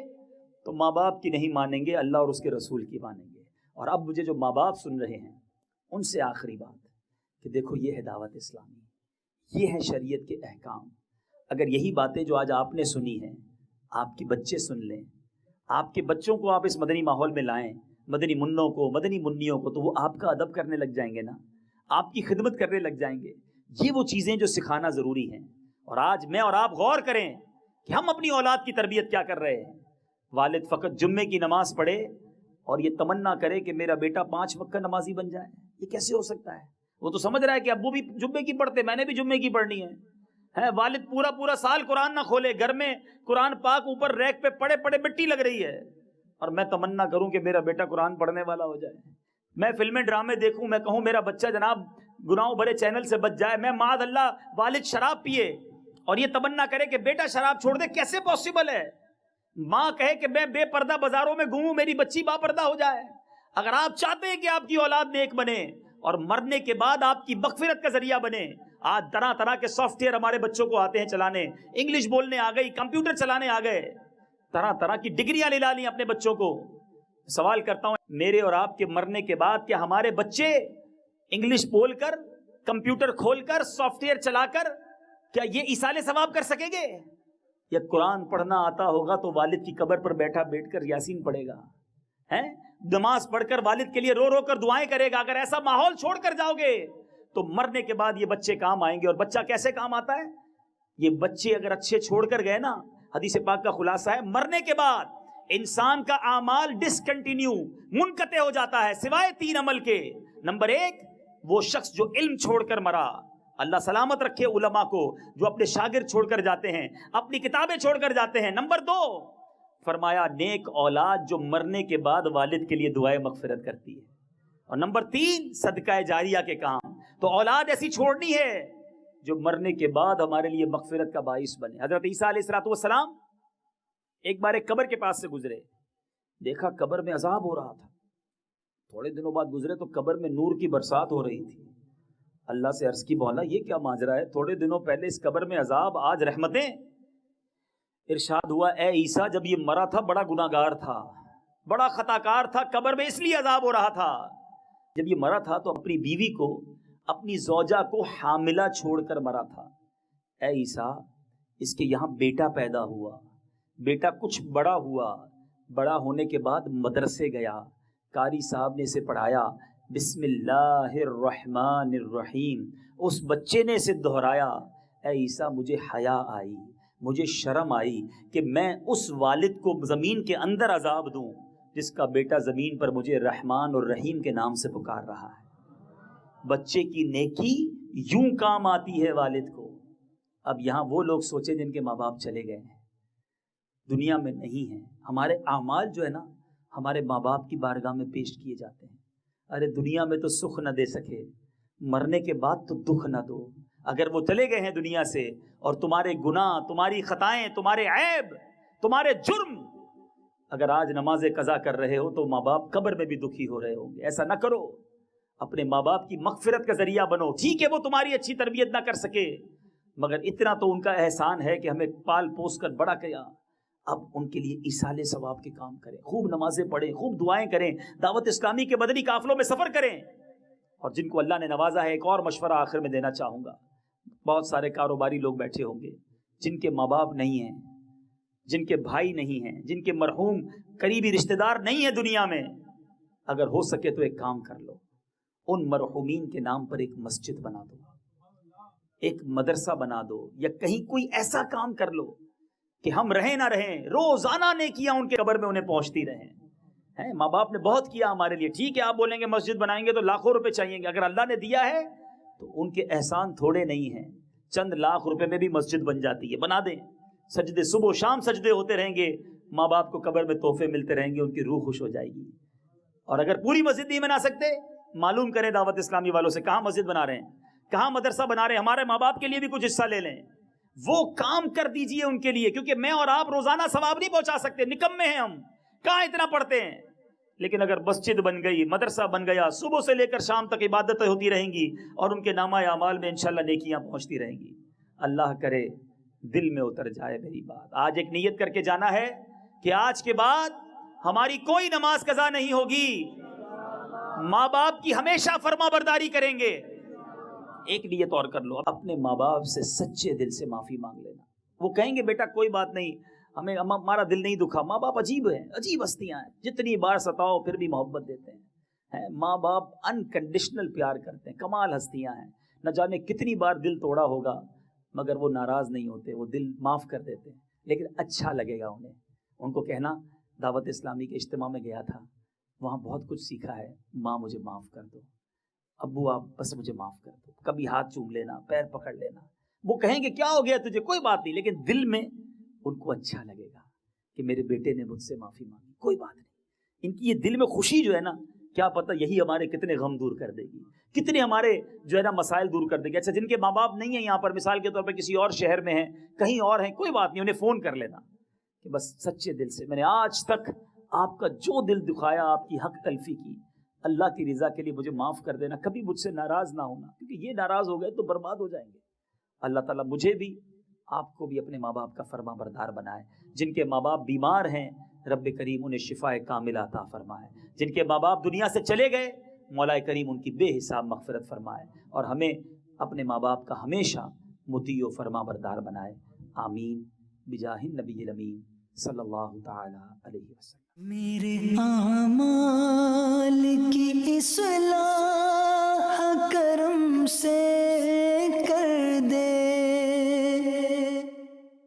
تو ماں باپ کی نہیں مانیں گے, اللہ اور اس کے رسول کی مانیں گے. اور اب مجھے جو ماں باپ سن رہے ہیں ان سے آخری بات کہ دیکھو یہ ہے دعوت اسلامی, یہ ہے شریعت کے احکام. اگر یہی باتیں جو آج آپ نے سنی ہیں آپ کے بچے سن لیں, آپ کے بچوں کو آپ اس مدنی ماحول میں لائیں, مدنی منوں کو, مدنی منیوں کو, تو وہ آپ کا ادب کرنے لگ جائیں گے نا, آپ کی خدمت کرنے لگ جائیں گے. یہ وہ چیزیں جو سکھانا ضروری ہیں. اور آج میں اور آپ غور کریں کہ ہم اپنی اولاد کی تربیت کیا کر رہے ہیں. والد فقط جمعے کی نماز پڑھے اور یہ تمنا کرے کہ میرا بیٹا 5 وقت کا نمازی بن جائے. یہ کیسے ہو سکتا ہے؟ وہ تو سمجھ رہا ہے کہ ابو بھی جمعے کی پڑھتے, میں نے بھی جمعے کی پڑھنی ہے. والد پورا سال قرآن نہ کھولے, گھر میں قرآن پاک اوپر ریک پہ پڑے پڑے مٹی لگ رہی ہے, اور میں تمنا کروں کہ میرا بیٹا قرآن پڑھنے والا ہو جائے. میں فلمیں ڈرامے دیکھوں, میں کہوں میرا بچہ جناب گناہوں بھرے چینل سے بچ جائے. میں معاذ اللہ والد شراب پیے اور یہ تمنا کرے کہ بیٹا شراب چھوڑ دے. کیسے پاسبل ہے؟ ماں کہے کہ میں بے پردہ بازاروں میں گھوموں, میری بچی با پردہ ہو جائے. اگر آپ چاہتے ہیں کہ آپ کی اولاد نیک بنے اور مرنے کے بعد آپ کی مغفرت کا ذریعہ بنے, آج طرح طرح کے سافٹ ویئر ہمارے بچوں کو آتے ہیں چلانے, انگلش بولنے آ گئی, کمپیوٹر چلانے آ گئے, طرح طرح کی ڈگریاں لے لی اپنے بچوں کو. سوال کرتا ہوں میرے اور آپ کے مرنے کے بعد کیا ہمارے بچے انگلش بول کر, کمپیوٹر کھول کر, سافٹ ویئر چلا کر کیا یہ ایصال ثواب کر سکیں گے؟ یا قرآن پڑھنا آتا ہوگا تو والد کی قبر پر بیٹھ کر یاسین پڑھے گا, نماز پڑھ کر والد کے لیے رو رو کر دعائیں کرے گا. اگر ایسا ماحول چھوڑ کر جاؤ گے تو مرنے کے بعد یہ بچے کام آئیں گے. اور بچہ کیسے کام آتا ہے؟ یہ بچے اگر اچھے چھوڑ کر گئے نا, حدیث پاک کا خلاصہ ہے مرنے کے بعد انسان کا اعمال ڈسکنٹینیو, منقطع ہو جاتا ہے سوائے 3 عمل کے. نمبر 1, وہ شخص جو علم چھوڑ کر مرا, اللہ سلامت رکھے علماء کو جو اپنے شاگرد چھوڑ کر جاتے ہیں, اپنی کتابیں چھوڑ کر جاتے ہیں. نمبر 2, فرمایا نیک اولاد جو مرنے کے بعد والد کے لیے دعائیں مغفرت کرتی ہے. اور نمبر 3, صدقہ جاریہ کے کام. تو اولاد ایسی چھوڑنی ہے جو مرنے کے بعد ہمارے لیے مغفرت کا باعث بنے. حضرت عیسیٰ علیہ السلام ایک بار ایک قبر کے پاس سے گزرے, دیکھا قبر میں عذاب ہو رہا تھا. تھوڑے دنوں بعد گزرے تو قبر میں نور کی برسات ہو رہی تھی. اللہ سے عرض کی مولا یہ کیا ماجرا ہے, تھوڑے دنوں پہلے اس قبر میں عذاب, آج رحمتیں. ارشاد ہوا اے عیسیٰ جب یہ مرا تھا بڑا گناہگار تھا, بڑا خطاکار تھا, قبر میں اس لیے عذاب ہو رہا تھا. جب یہ مرا تھا تو اپنی بیوی کو, اپنی زوجہ کو حاملہ چھوڑ کر مرا تھا. اے عیسیٰ اس کے یہاں بیٹا پیدا ہوا، بیٹا کچھ بڑا ہوا، بڑا ہونے کے بعد مدرسے گیا، قاری صاحب نے اسے پڑھایا بسم اللہ الرحمن الرحیم، اس بچے نے اسے دہرایا، اے عیسیٰ مجھے حیا آئی، مجھے شرم آئی کہ میں اس والد کو زمین کے اندر عذاب دوں جس کا بیٹا زمین پر مجھے رحمان اور رحیم کے نام سے پکار رہا ہے۔ بچے کی نیکی یوں کام آتی ہے والد کو۔ اب یہاں وہ لوگ سوچے جن کے ماں باپ چلے گئے ہیں، دنیا میں نہیں ہیں، ہمارے اعمال جو ہے نا ہمارے ماں باپ کی بارگاہ میں پیش کیے جاتے ہیں۔ ارے دنیا میں تو سکھ نہ دے سکے، مرنے کے بعد تو دکھ نہ دو۔ اگر وہ چلے گئے ہیں دنیا سے اور تمہارے گناہ، تمہاری خطائیں، تمہارے عیب، تمہارے جرم اگر آج نماز قضا کر رہے ہو تو ماں باپ قبر میں بھی دکھی ہو رہے ہوں گے۔ ایسا نہ کرو، اپنے ماں باپ کی مغفرت کا ذریعہ بنو۔ ٹھیک ہے وہ تمہاری اچھی تربیت نہ کر سکے، مگر اتنا تو ان کا احسان ہے کہ ہمیں پال پوس کر بڑا کیا۔ اب ان کے لیے ایصال ثواب کے کام کریں، خوب نمازیں پڑھیں، خوب دعائیں کریں، دعوت اسلامی کے مدنی قافلوں میں سفر کریں۔ اور جن کو اللہ نے نوازا ہے، ایک اور مشورہ آخر میں دینا چاہوں گا، بہت سارے کاروباری لوگ بیٹھے ہوں گے جن کے ماں باپ نہیں ہیں، جن کے بھائی نہیں ہیں، جن کے مرحوم قریبی رشتہ دار نہیں ہیں دنیا میں، اگر ہو سکے تو ایک کام کر لو، ان مرحومین کے نام پر ایک مسجد بنا دو، ایک مدرسہ بنا دو، یا کہیں کوئی ایسا کام کر لو کہ ہم رہیں نہ رہیں روزانہ نیکیاں ان کے قبر میں انہیں پہنچتی رہیں۔ ماں باپ نے بہت کیا ہمارے لیے، ٹھیک ہے آپ بولیں گے مسجد بنائیں گے تو لاکھوں روپے چاہیے گے، اگر اللہ نے دیا ہے تو ان کے احسان تھوڑے نہیں ہیں، چند لاکھ روپے میں بھی مسجد بن جاتی ہے، بنا دیں، سجدے صبح و شام سجدے ہوتے رہیں گے، ماں باپ کو قبر میں تحفے ملتے رہیں گے، ان کی روح خوش ہو جائے گی۔ اور اگر پوری مسجد نہیں بنا سکتے، معلوم کریں دعوت اسلامی والوں سے کہاں مسجد بنا رہے ہیں، کہاں مدرسہ بنا رہے ہیں، ہمارے ماں باپ کے لیے بھی کچھ حصہ لے لیں، وہ کام کر دیجئے ان کے لیے، کیونکہ میں اور آپ روزانہ ثواب نہیں پہنچا سکتے، نکمے ہیں ہم، کہاں اتنا پڑھتے ہیں۔ لیکن اگر مسجد بن گئی، مدرسہ بن گیا، صبح سے لے کر شام تک عبادتیں ہوتی رہیں گی اور ان کے نامہ اعمال میں انشاءاللہ نیکیاں پہنچتی رہیں گی۔ اللہ کرے دل میں اتر جائے میری بات۔ آج ایک نیت کر کے جانا ہے کہ آج کے بعد ہماری کوئی نماز قضا نہیں ہوگی، ماں باپ کی ہمیشہ فرما برداری کریں گے۔ ایک نیت اور کر لو، اپنے ماں باپ سے سچے دل سے معافی مانگ لینا۔ وہ کہیں گے بیٹا کوئی بات نہیں، ہمارا دل نہیں دکھا۔ ماں باپ عجیب ہیں، عجیب ہستیاں ہیں، جتنی بار ستاؤ پھر بھی محبت دیتے ہیں۔ ماں باپ انکنڈیشنل پیار کرتے ہیں، کمال ہستیاں ہیں، نہ جانے کتنی بار دل توڑا ہوگا مگر وہ ناراض نہیں ہوتے، وہ دل معاف کر دیتے ہیں، لیکن اچھا لگے گا انہیں۔ ان کو کہنا دعوت اسلامی کے اجتماع میں گیا تھا، وہاں بہت کچھ سیکھا ہے، ماں مجھے معاف کر دو، ابو آپ بس مجھے معاف کر دو، کبھی ہاتھ چوم لینا، پیر پکڑ لینا۔ وہ کہیں گے کیا ہو گیا تجھے، کوئی بات نہیں، لیکن دل میں ان کو اچھا لگے گا کہ میرے بیٹے نے مجھ سے معافی مانگی، کوئی بات نہیں۔ ان کی یہ دل میں خوشی جو ہے نا، کیا پتہ یہی ہمارے کتنے غم دور کر دے گی، کتنے ہمارے جو ہے نا مسائل دور کر دے گی۔ اچھا جن کے ماں باپ نہیں ہیں یہاں پر، مثال کے طور پر کسی اور شہر میں ہیں، کہیں اور ہیں، کوئی بات نہیں، انہیں فون کر لینا کہ بس سچے دل سے میں نے آج تک آپ کا جو دل دکھایا، آپ کی حق تلفی کی، اللہ کی رضا کے لیے مجھے معاف کر دینا، کبھی مجھ سے ناراض نہ ہونا، کیونکہ یہ ناراض ہو گئے تو برباد ہو جائیں گے۔ اللہ تعالیٰ مجھے بھی آپ کو بھی اپنے ماں باپ کا فرما بردار بنائے۔ جن کے ماں باپ بیمار ہیں رب کریم انہیں شفاء کاملہ عطا فرمائے، جن کے ماں باپ دنیا سے چلے گئے مولا کریم ان کی بے حساب مغفرت فرمائے، اور ہمیں اپنے ماں باپ کا ہمیشہ مطیع و فرما بردار بنائے۔ آمین بجاہ النبی الامین صلی اللہ تعالی علیہ وسلم۔ میرے اعمال کی اصلاح کرم سے